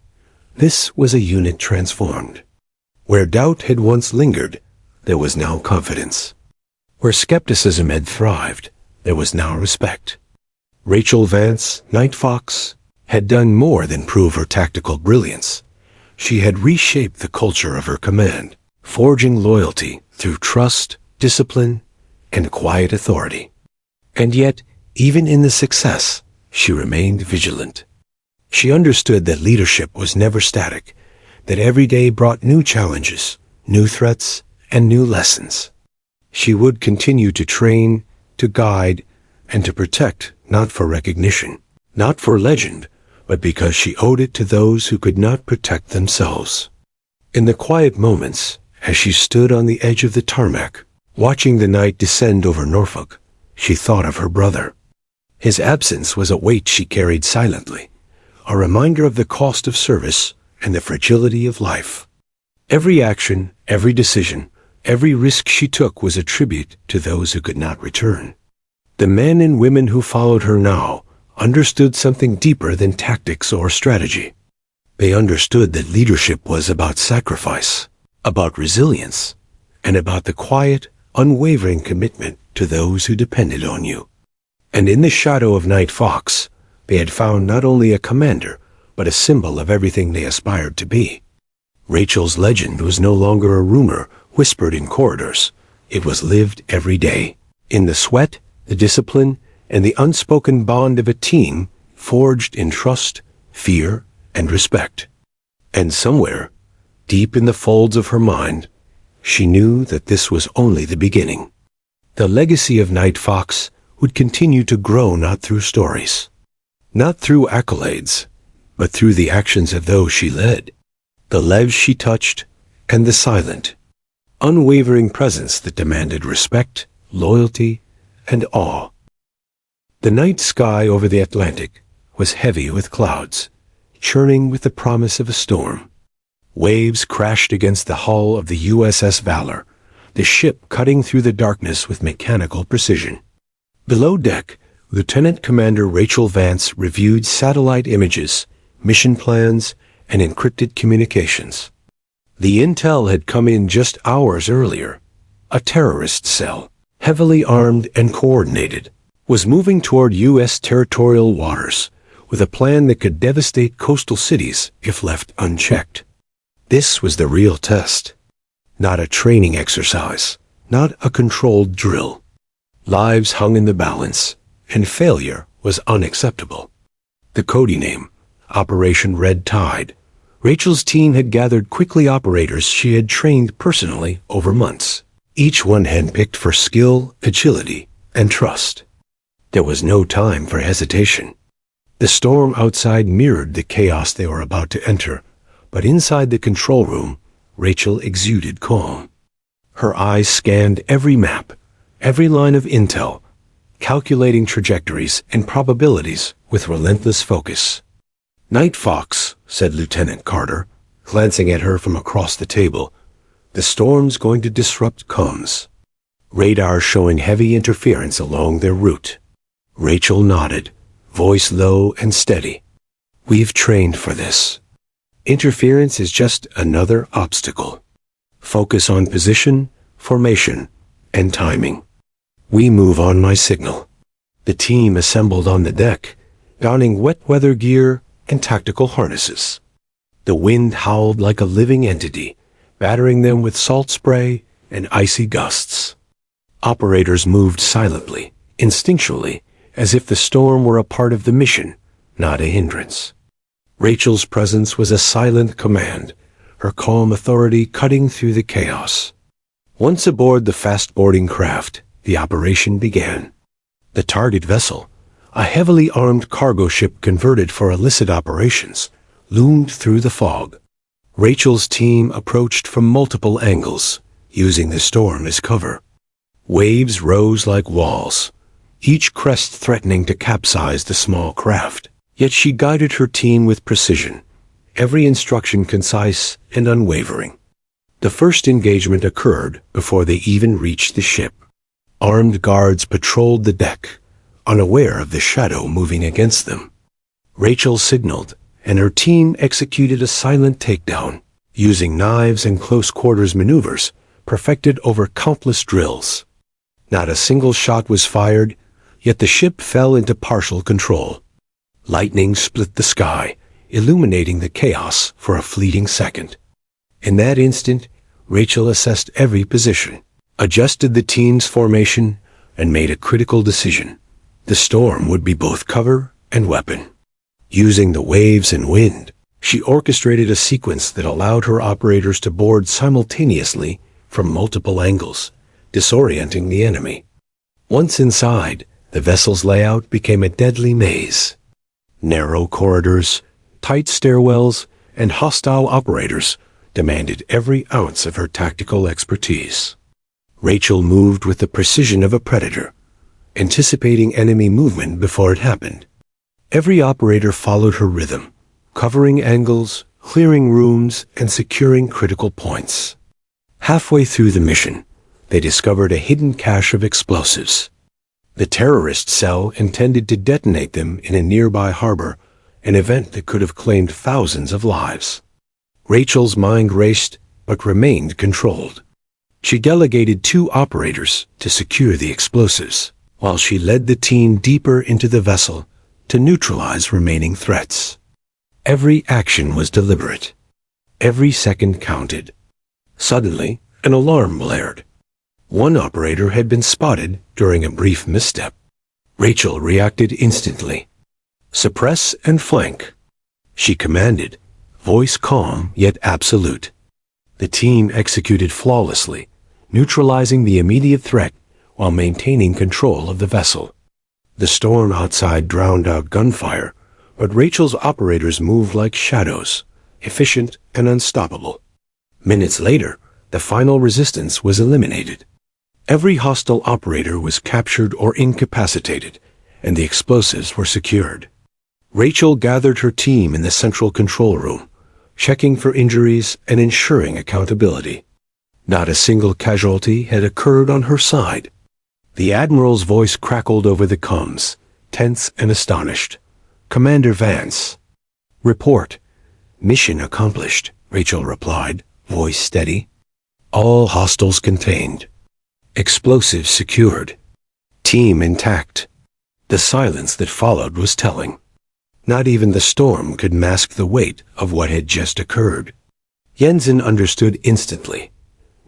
This was a unit transformed. Where doubt had once lingered, there was now confidence. Where skepticism had thrived, there was now respect. Rachel Vance, Night Fox, had done more than prove her tactical brilliance. She had reshaped the culture of her command, forging loyalty through trust, discipline, and quiet authority. And yet, even in the success, she remained vigilant. She understood that leadership was never static, that every day brought new challenges, new threats, and new lessons. She would continue to train, to guide, and to protect, not for recognition, not for legend, but because she owed it to those who could not protect themselves. In the quiet moments, as she stood on the edge of the tarmac, watching the night descend over Norfolk, she thought of her brother. His absence was a weight she carried silently, a reminder of the cost of service and the fragility of life. Every action, every decision, every risk she took was a tribute to those who could not return. The men and women who followed her now understood something deeper than tactics or strategy. They understood that leadership was about sacrifice, about resilience, and about the quiet, unwavering commitment to those who depended on you. And in the shadow of Night Fox, they had found not only a commander, but a symbol of everything they aspired to be. Rachel's legend was no longer a rumor whispered in corridors. It was lived every day, in the sweat, the discipline, and the unspoken bond of a team forged in trust, fear, and respect. And somewhere, deep in the folds of her mind, she knew that this was only the beginning. The legacy of Night Fox would continue to grow not through stories, not through accolades, but through the actions of those she led, the lives she touched, and the silent, unwavering presence that demanded respect, loyalty, and awe. The night sky over the Atlantic was heavy with clouds, churning with the promise of a storm. Waves crashed against the hull of the USS Valor, the ship cutting through the darkness with mechanical precision. Below deck, Lieutenant Commander Rachel Vance reviewed satellite images, mission plans, and encrypted communications. The intel had come in just hours earlier. A terrorist cell, heavily armed and coordinated, was moving toward U.S. territorial waters with a plan that could devastate coastal cities if left unchecked. This was the real test. Not a training exercise, not a controlled drill. Lives hung in the balance, and failure was unacceptable. The code name, Operation Red Tide. Rachel's team had gathered quickly operators she had trained personally over months, each one handpicked for skill, agility, and trust. There was no time for hesitation. The storm outside mirrored the chaos they were about to enter, but inside the control room, Rachel exuded calm. Her eyes scanned every map, every line of intel, calculating trajectories and probabilities with relentless focus. "Night Fox," said Lieutenant Carter, glancing at her from across the table. "The storm's going to disrupt comms. Radar showing heavy interference along their route." Rachel nodded, voice low and steady. "We've trained for this. Interference is just another obstacle. Focus on position, formation, and timing. We move on my signal." The team assembled on the deck, donning wet weather gear and tactical harnesses. The wind howled like a living entity, battering them with salt spray and icy gusts. Operators moved silently, instinctually, as if the storm were a part of the mission, not a hindrance. Rachel's presence was a silent command, her calm authority cutting through the chaos. Once aboard the fast-boarding craft, the operation began. The target vessel, a heavily armed cargo ship converted for illicit operations, loomed through the fog. Rachel's team approached from multiple angles, using the storm as cover. Waves rose like walls, each crest threatening to capsize the small craft. Yet she guided her team with precision, every instruction concise and unwavering. The first engagement occurred before they even reached the ship. Armed guards patrolled the deck, unaware of the shadow moving against them. Rachel signaled, and her team executed a silent takedown, using knives and close-quarters maneuvers perfected over countless drills. Not a single shot was fired, yet the ship fell into partial control. Lightning split the sky, illuminating the chaos for a fleeting second. In that instant, Rachel assessed every position, adjusted the team's formation, and made a critical decision. The storm would be both cover and weapon. Using the waves and wind, she orchestrated a sequence that allowed her operators to board simultaneously from multiple angles, disorienting the enemy. Once inside, the vessel's layout became a deadly maze. Narrow corridors, tight stairwells, and hostile operators demanded every ounce of her tactical expertise. Rachel moved with the precision of a predator, anticipating enemy movement before it happened. Every operator followed her rhythm, covering angles, clearing rooms, and securing critical points. Halfway through the mission, they discovered a hidden cache of explosives. The terrorist cell intended to detonate them in a nearby harbor, an event that could have claimed thousands of lives. Rachel's mind raced, but remained controlled. She delegated 2 operators to secure the explosives, while she led the team deeper into the vessel to neutralize remaining threats. Every action was deliberate. Every second counted. Suddenly, an alarm blared. One operator had been spotted during a brief misstep. Rachel reacted instantly. "Suppress and flank," she commanded, voice calm yet absolute. The team executed flawlessly, neutralizing the immediate threat while maintaining control of the vessel. The storm outside drowned out gunfire, but Rachel's operators moved like shadows, efficient and unstoppable. Minutes later, the final resistance was eliminated. Every hostile operator was captured or incapacitated, and the explosives were secured. Rachel gathered her team in the central control room, checking for injuries and ensuring accountability. Not a single casualty had occurred on her side. The Admiral's voice crackled over the comms, tense and astonished. "Commander Vance." "Report." "Mission accomplished," Rachel replied, voice steady. "All hostiles contained. Explosives secured. Team intact." The silence that followed was telling. Not even the storm could mask the weight of what had just occurred. Jensen understood instantly.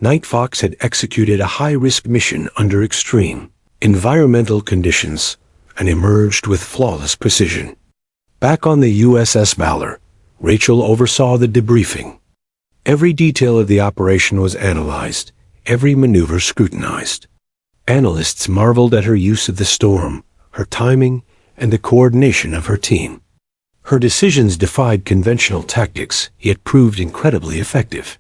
Night Fox had executed a high-risk mission under extreme environmental conditions and emerged with flawless precision. Back on the USS Valor, Rachel oversaw the debriefing. Every detail of the operation was analyzed, every maneuver scrutinized. Analysts marveled at her use of the storm, her timing, and the coordination of her team. Her decisions defied conventional tactics, yet proved incredibly effective.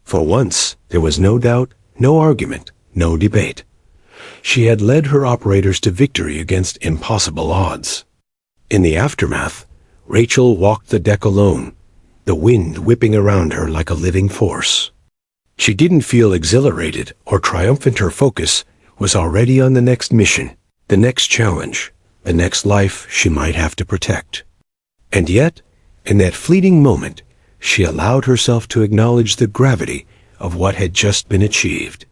For once, there was no doubt, no argument, no debate. She had led her operators to victory against impossible odds. In the aftermath, Rachel walked the deck alone, the wind whipping around her like a living force. She didn't feel exhilarated or triumphant. Her focus was already on the next mission, the next challenge, the next life she might have to protect. And yet, in that fleeting moment, she allowed herself to acknowledge the gravity of what had just been achieved.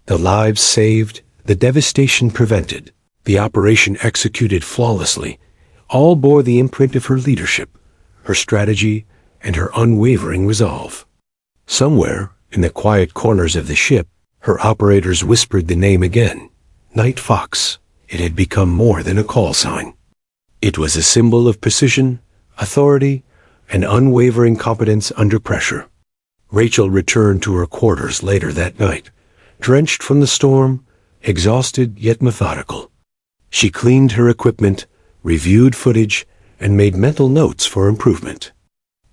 The lives saved, the devastation prevented, the operation executed flawlessly, all bore the imprint of her leadership, her strategy, and her unwavering resolve. Somewhere, in the quiet corners of the ship, her operators whispered the name again. Night Fox. It had become more than a call sign. It was a symbol of precision, authority, and unwavering competence under pressure. Rachel returned to her quarters later that night, drenched from the storm, exhausted yet methodical. She cleaned her equipment, reviewed footage, and made mental notes for improvement.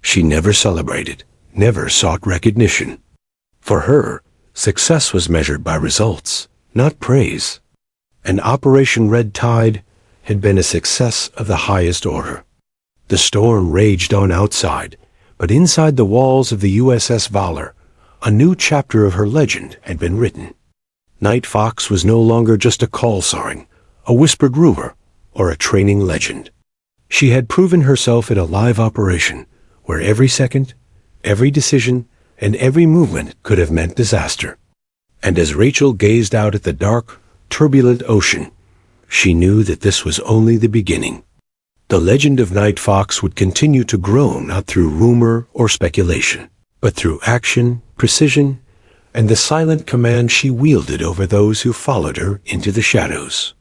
She never celebrated, never sought recognition. For her, success was measured by results, not praise. And Operation Red Tide had been a success of the highest order. The storm raged on outside, but inside the walls of the USS Valor, a new chapter of her legend had been written. Night Fox was no longer just a call sign, a whispered rumor, or a training legend. She had proven herself in a live operation, where every second, every decision, and every movement could have meant disaster. And as Rachel gazed out at the dark, turbulent ocean, she knew that this was only the beginning. The legend of Night Fox would continue to grow not through rumor or speculation, but through action, precision, and the silent command she wielded over those who followed her into the shadows.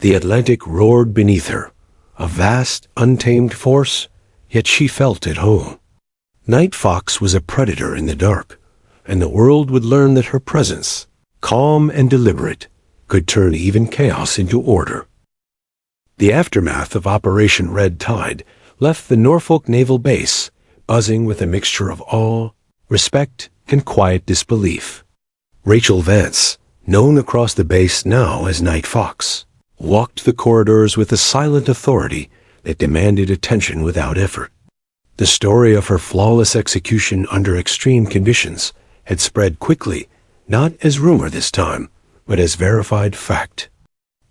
The Atlantic roared beneath her, a vast, untamed force, yet she felt at home. Night Fox was a predator in the dark, and the world would learn that her presence, calm and deliberate, could turn even chaos into order. The aftermath of Operation Red Tide left the Norfolk Naval Base buzzing with a mixture of awe, respect, and quiet disbelief. Rachel Vance, known across the base now as Night Fox, walked the corridors with a silent authority that demanded attention without effort. The story of her flawless execution under extreme conditions had spread quickly, not as rumor this time, but as verified fact.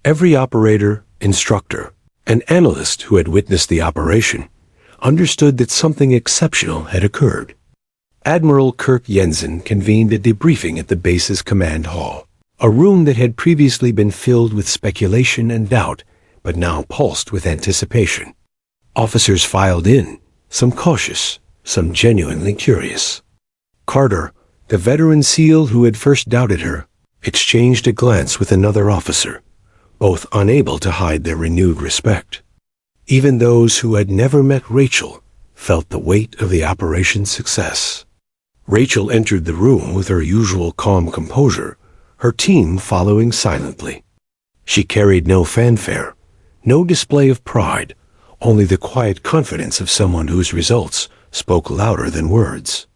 Every operator, instructor, and analyst who had witnessed the operation understood that something exceptional had occurred. Admiral Kirk Jensen convened a debriefing at the base's command hall, a room that had previously been filled with speculation and doubt, but now pulsed with anticipation. Officers filed in, some cautious, some genuinely curious. Carter, the veteran SEAL who had first doubted her, exchanged a glance with another officer, both unable to hide their renewed respect. Even those who had never met Rachel felt the weight of the operation's success. Rachel entered the room with her usual calm composure, her team following silently. She carried no fanfare, no display of pride, only the quiet confidence of someone whose results spoke louder than words.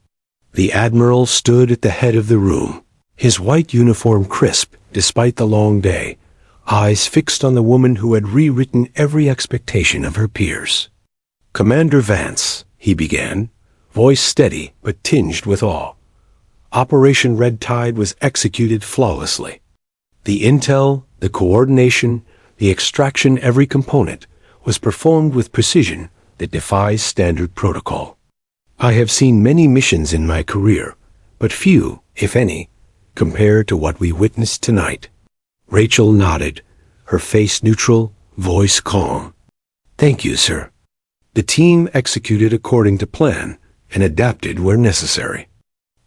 The Admiral stood at the head of the room, his white uniform crisp despite the long day, eyes fixed on the woman who had rewritten every expectation of her peers. "Commander Vance," he began, voice steady but tinged with awe. Operation Red Tide was executed flawlessly. The intel, the coordination, the extraction, every component was performed with precision that defies standard protocol. I have seen many missions in my career, but few, if any, compare to what we witnessed tonight. Rachel nodded, her face neutral, voice calm. "Thank you, sir." The team executed according to plan and adapted where necessary.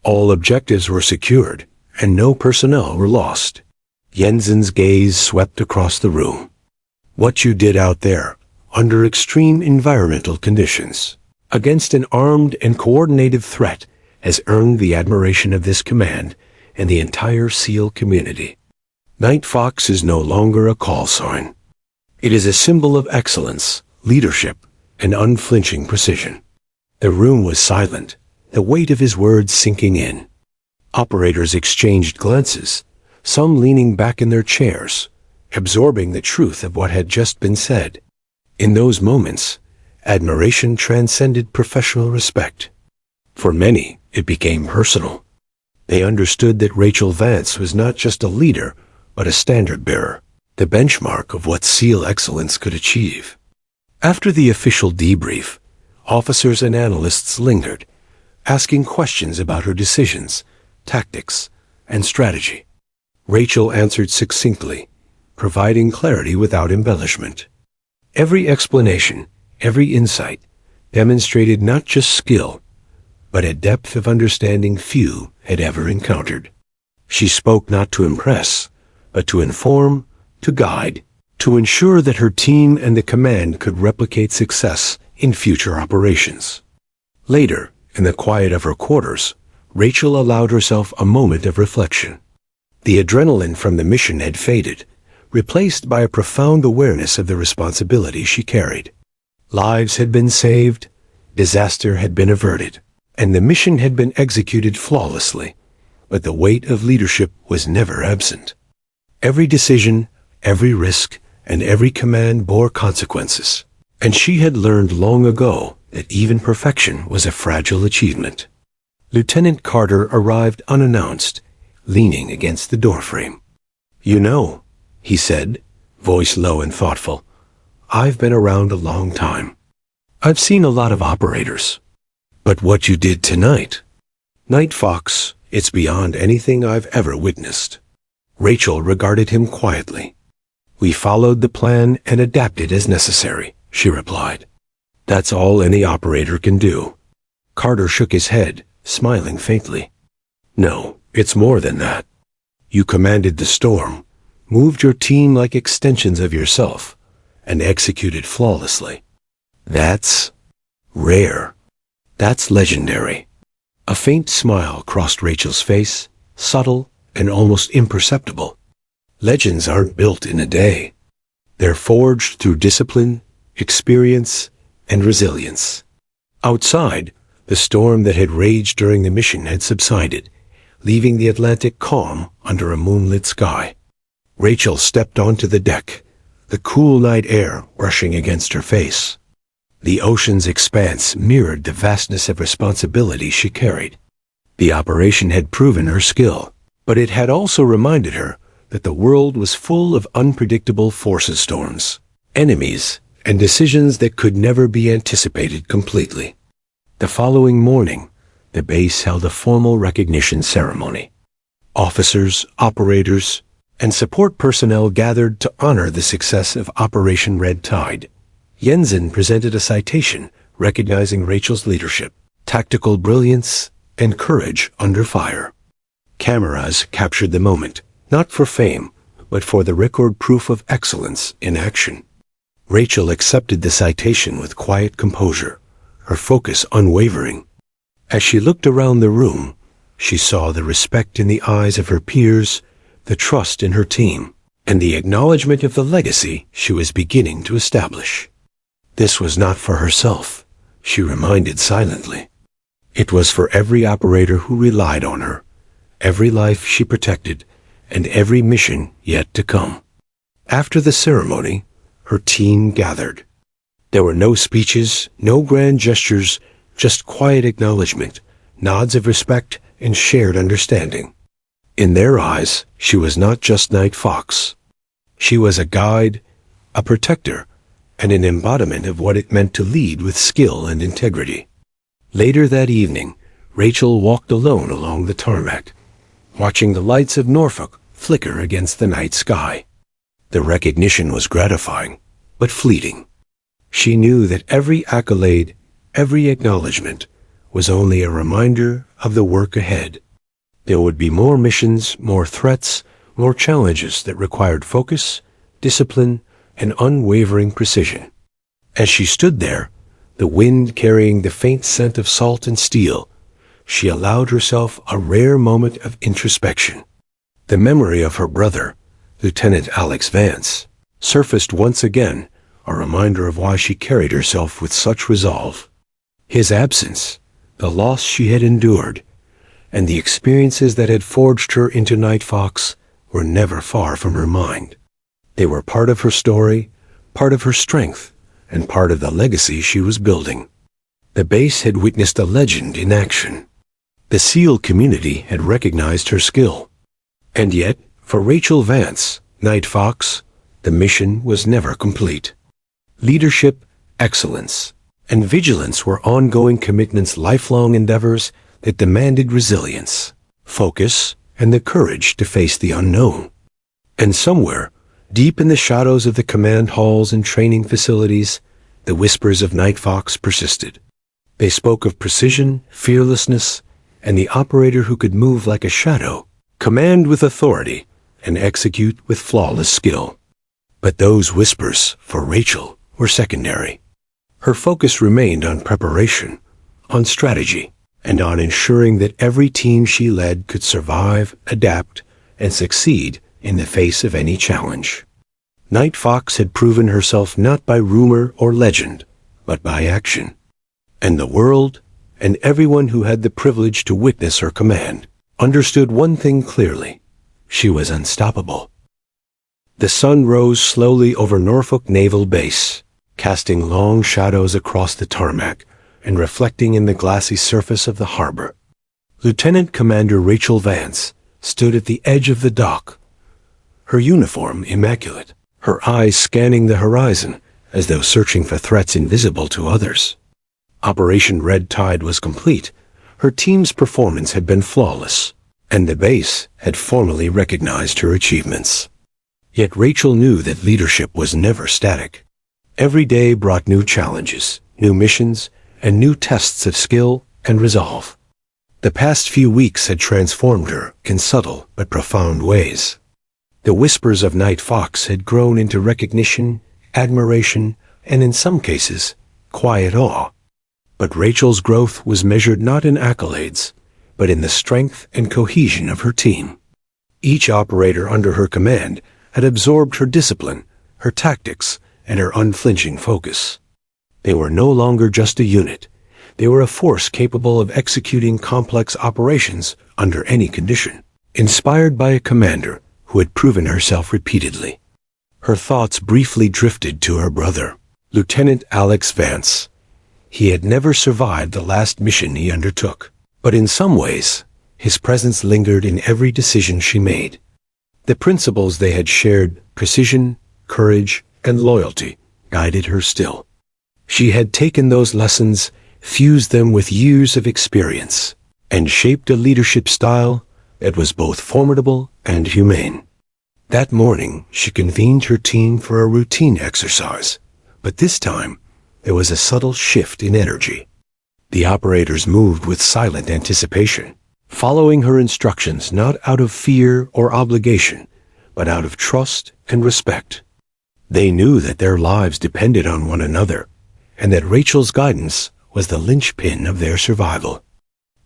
All objectives were secured, and no personnel were lost. Jensen's gaze swept across the room. "What you did out there, under extreme environmental conditions, against an armed and coordinated threat, has earned the admiration of this command and the entire SEAL community. Night Fox is no longer a call sign. It is a symbol of excellence, leadership, and unflinching precision. The room was silent, the weight of his words sinking in. Operators exchanged glances, some leaning back in their chairs, absorbing the truth of what had just been said. In those moments, admiration transcended professional respect. For many, it became personal. They understood that Rachel Vance was not just a leader, but a standard-bearer, the benchmark of what SEAL excellence could achieve. After the official debrief, officers and analysts lingered, asking questions about her decisions, tactics, and strategy. Rachel answered succinctly, providing clarity without embellishment. Every explanation, every insight, demonstrated not just skill, but a depth of understanding few had ever encountered. She spoke not to impress, but to inform, to guide, to ensure that her team and the command could replicate success in future operations. Later, in the quiet of her quarters, Rachel allowed herself a moment of reflection. The adrenaline from the mission had faded, replaced by a profound awareness of the responsibility she carried. Lives had been saved, disaster had been averted, and the mission had been executed flawlessly, but the weight of leadership was never absent. Every decision, every risk, and every command bore consequences, and she had learned long ago that even perfection was a fragile achievement. Lieutenant Carter arrived unannounced, leaning against the doorframe. "You know," he said, voice low and thoughtful, "I've been around a long time. I've seen a lot of operators. But what you did tonight, Night Fox, it's beyond anything I've ever witnessed." Rachel regarded him quietly. "We followed the plan and adapted as necessary," she replied. "That's all any operator can do." Carter shook his head, smiling faintly. "No, it's more than that. You commanded the storm, moved your team like extensions of yourself, and executed flawlessly. That's rare. That's legendary." A faint smile crossed Rachel's face, subtle and almost imperceptible. Legends aren't built in a day. They're forged through discipline, experience, and resilience. Outside, the storm that had raged during the mission had subsided, leaving the Atlantic calm under a moonlit sky. Rachel stepped onto the deck, the cool night air rushing against her face. The ocean's expanse mirrored the vastness of responsibility she carried. The operation had proven her skill, but it had also reminded her that the world was full of unpredictable forces storms, enemies, and decisions that could never be anticipated completely. The following morning, the base held a formal recognition ceremony. Officers, operators, and support personnel gathered to honor the success of Operation Red Tide. Jensen presented a citation recognizing Rachel's leadership, tactical brilliance, and courage under fire. Cameras captured the moment, not for fame, but for the record proof of excellence in action. Rachel accepted the citation with quiet composure, her focus unwavering. As she looked around the room, she saw the respect in the eyes of her peers, the trust in her team, and the acknowledgement of the legacy she was beginning to establish. This was not for herself, she reminded silently. It was for every operator who relied on her, every life she protected, and every mission yet to come. After the ceremony, her team gathered. There were no speeches, no grand gestures, just quiet acknowledgement, nods of respect, and shared understanding. In their eyes, she was not just Night Fox. She was a guide, a protector, and an embodiment of what it meant to lead with skill and integrity. Later that evening, Rachel walked alone along the tarmac, watching the lights of Norfolk flicker against the night sky. The recognition was gratifying, but fleeting. She knew that every accolade, every acknowledgement, was only a reminder of the work ahead. There would be more missions, more threats, more challenges that required focus, discipline, and unwavering precision. As she stood there, the wind carrying the faint scent of salt and steel, she allowed herself a rare moment of introspection. The memory of her brother, Lieutenant Alex Vance, surfaced once again, a reminder of why she carried herself with such resolve. His absence, the loss she had endured, and the experiences that had forged her into Night Fox were never far from her mind. They were part of her story, part of her strength, and part of the legacy she was building. The base had witnessed a legend in action. The SEAL community had recognized her skill. And yet, for Rachel Vance, Night Fox, the mission was never complete. Leadership, excellence, and vigilance were ongoing commitments, lifelong endeavors that demanded resilience, focus, and the courage to face the unknown. And somewhere, deep in the shadows of the command halls and training facilities, the whispers of Night Fox persisted. They spoke of precision, fearlessness, and the operator who could move like a shadow, command with authority, and execute with flawless skill. But those whispers, for Rachel, were secondary. Her focus remained on preparation, on strategy, and on ensuring that every team she led could survive, adapt, and succeed in the face of any challenge. Night Fox had proven herself not by rumor or legend, but by action. And the world, and everyone who had the privilege to witness her command, understood one thing clearly: she was unstoppable. The sun rose slowly over Norfolk Naval Base, casting long shadows across the tarmac and reflecting in the glassy surface of the harbor. Lieutenant Commander Rachel Vance stood at the edge of the dock, her uniform immaculate, her eyes scanning the horizon as though searching for threats invisible to others. Operation Red Tide was complete. Her team's performance had been flawless, and the base had formally recognized her achievements. Yet Rachel knew that leadership was never static. Every day brought new challenges, new missions, and new tests of skill and resolve. The past few weeks had transformed her in subtle but profound ways. The whispers of Night Fox had grown into recognition, admiration, and in some cases, quiet awe. But Rachel's growth was measured not in accolades, but in the strength and cohesion of her team. Each operator under her command had absorbed her discipline, her tactics, and her unflinching focus. They were no longer just a unit. They were a force capable of executing complex operations under any condition, inspired by a commander who had proven herself repeatedly. Her thoughts briefly drifted to her brother, Lieutenant Alex Vance. He had never survived the last mission he undertook, but in some ways, his presence lingered in every decision she made. The principles they had shared, precision, courage, and loyalty, guided her still. She had taken those lessons, fused them with years of experience, and shaped a leadership style that was both formidable and humane. That morning, she convened her team for a routine exercise, but this time, there was a subtle shift in energy. The operators moved with silent anticipation, following her instructions not out of fear or obligation, but out of trust and respect. They knew that their lives depended on one another, and that Rachel's guidance was the linchpin of their survival.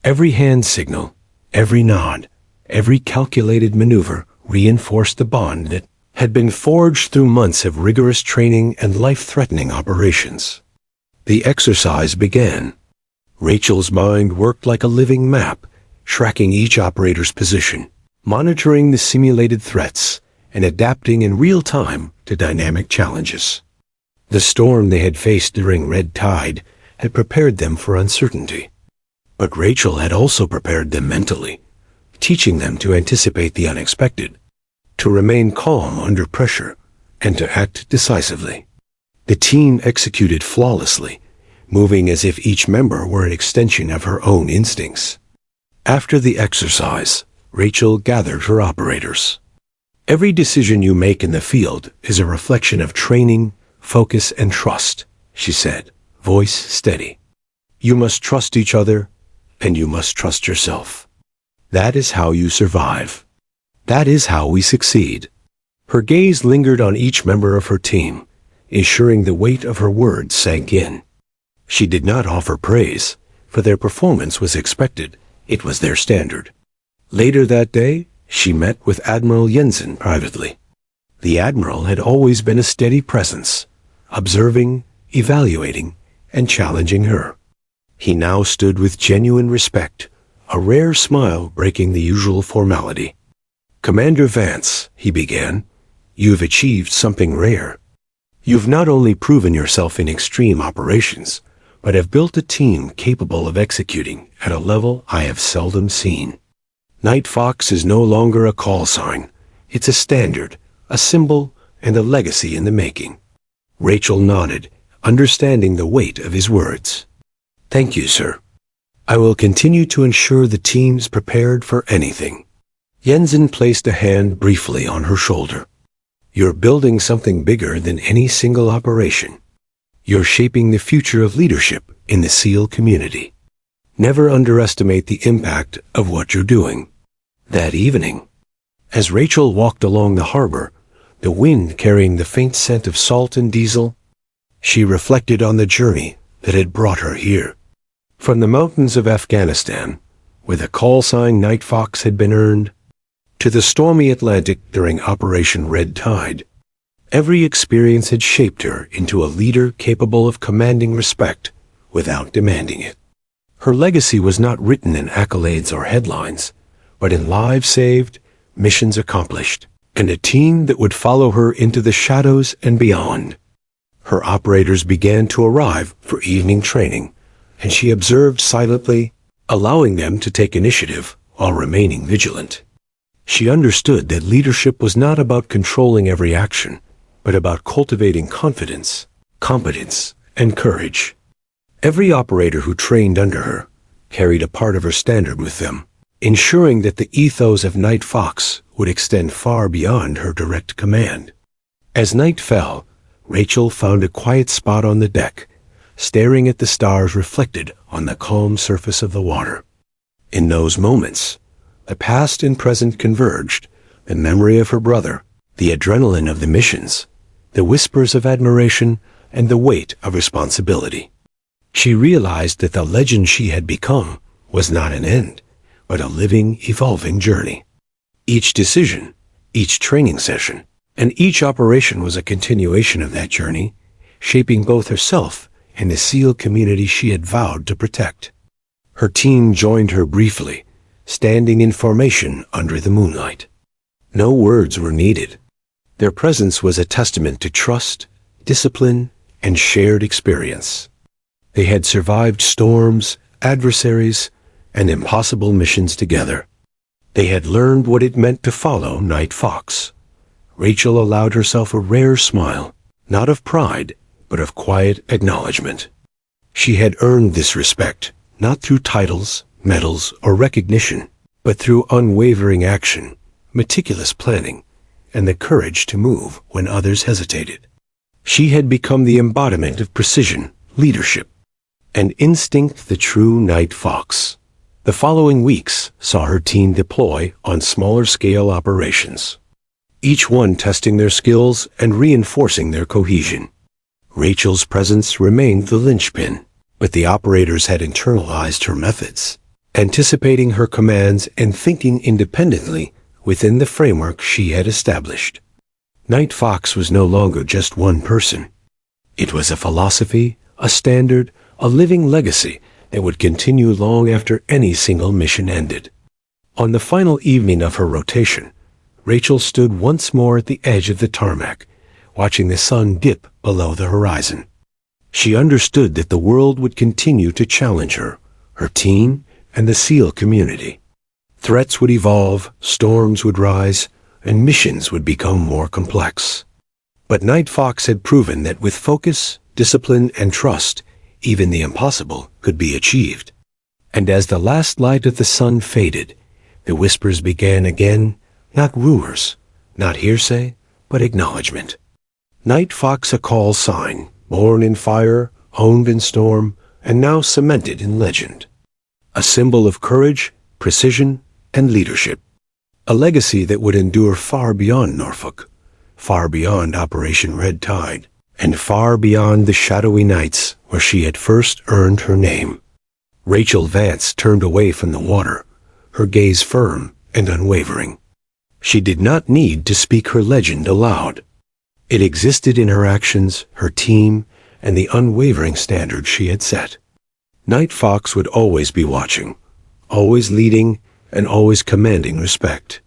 Every hand signal, every nod, every calculated maneuver reinforced the bond that had been forged through months of rigorous training and life-threatening operations. The exercise began. Rachel's mind worked like a living map, tracking each operator's position, monitoring the simulated threats, and adapting in real time to dynamic challenges. The storm they had faced during Red Tide had prepared them for uncertainty. But Rachel had also prepared them mentally, teaching them to anticipate the unexpected, to remain calm under pressure, and to act decisively. The team executed flawlessly, moving as if each member were an extension of her own instincts. After the exercise, Rachel gathered her operators. Every decision you make in the field is a reflection of training, focus, and trust, she said, voice steady. You must trust each other, and you must trust yourself. That is how you survive. That is how we succeed. Her gaze lingered on each member of her team, ensuring the weight of her words sank in. She did not offer praise, for their performance was expected. It was their standard. Later that day, she met with Admiral Jensen privately. The Admiral had always been a steady presence, observing, evaluating, and challenging her. He now stood with genuine respect, a rare smile breaking the usual formality. "Commander Vance," he began, "you've achieved something rare. You've not only proven yourself in extreme operations, but have built a team capable of executing at a level I have seldom seen. Night Fox is no longer a call sign. It's a standard, a symbol, and a legacy in the making." Rachel nodded, understanding the weight of his words. "Thank you, sir. I will continue to ensure the team's prepared for anything." Jensen placed a hand briefly on her shoulder. "You're building something bigger than any single operation. You're shaping the future of leadership in the SEAL community. Never underestimate the impact of what you're doing." That evening, as Rachel walked along the harbor, the wind carrying the faint scent of salt and diesel, she reflected on the journey that had brought her here. From the mountains of Afghanistan, where the call sign Night Fox had been earned, to the stormy Atlantic during Operation Red Tide, every experience had shaped her into a leader capable of commanding respect without demanding it. Her legacy was not written in accolades or headlines, but in lives saved, missions accomplished, and a team that would follow her into the shadows and beyond. Her operators began to arrive for evening training, and she observed silently, allowing them to take initiative while remaining vigilant. She understood that leadership was not about controlling every action, but about cultivating confidence, competence, and courage. Every operator who trained under her carried a part of her standard with them, ensuring that the ethos of Night Fox would extend far beyond her direct command. As night fell, Rachel found a quiet spot on the deck, staring at the stars reflected on the calm surface of the water. In those moments, the past and present converged, the memory of her brother, the adrenaline of the missions, the whispers of admiration, and the weight of responsibility. She realized that the legend she had become was not an end, but a living, evolving journey. Each decision, each training session, and each operation was a continuation of that journey, shaping both herself and the SEAL community she had vowed to protect. Her team joined her briefly, standing in formation under the moonlight. No words were needed. Their presence was a testament to trust, discipline, and shared experience. They had survived storms, adversaries, and impossible missions together. They had learned what it meant to follow Night Fox. Rachel allowed herself a rare smile, not of pride, but of quiet acknowledgement. She had earned this respect, not through titles, medals, or recognition, but through unwavering action, meticulous planning, and the courage to move when others hesitated. She had become the embodiment of precision, leadership, and instinct, the true Night Fox. The following weeks saw her team deploy on smaller-scale operations, each one testing their skills and reinforcing their cohesion. Rachel's presence remained the linchpin, but the operators had internalized her methods, anticipating her commands and thinking independently within the framework she had established. Night Fox was no longer just one person. It was a philosophy, a standard, a living legacy that would continue long after any single mission ended. On the final evening of her rotation, Rachel stood once more at the edge of the tarmac, watching the sun dip below the horizon. She understood that the world would continue to challenge her, her team, and the SEAL community. Threats would evolve, storms would rise, and missions would become more complex. But Night Fox had proven that with focus, discipline, and trust, even the impossible could be achieved. And as the last light of the sun faded, the whispers began again, not rumors, not hearsay, but acknowledgement. Night Fox, a call sign, born in fire, honed in storm, and now cemented in legend. A symbol of courage, precision, and leadership. A legacy that would endure far beyond Norfolk, far beyond Operation Red Tide, and far beyond the shadowy nights where she had first earned her name. Rachel Vance turned away from the water, her gaze firm and unwavering. She did not need to speak her legend aloud. It existed in her actions, her team, and the unwavering standard she had set. Night Fox would always be watching, always leading, and always commanding respect.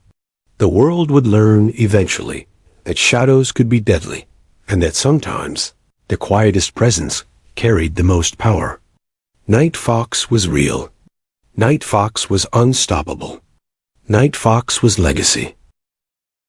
The world would learn eventually that shadows could be deadly, and that sometimes the quietest presence carried the most power. Night Fox was real. Night Fox was unstoppable. Night Fox was legacy.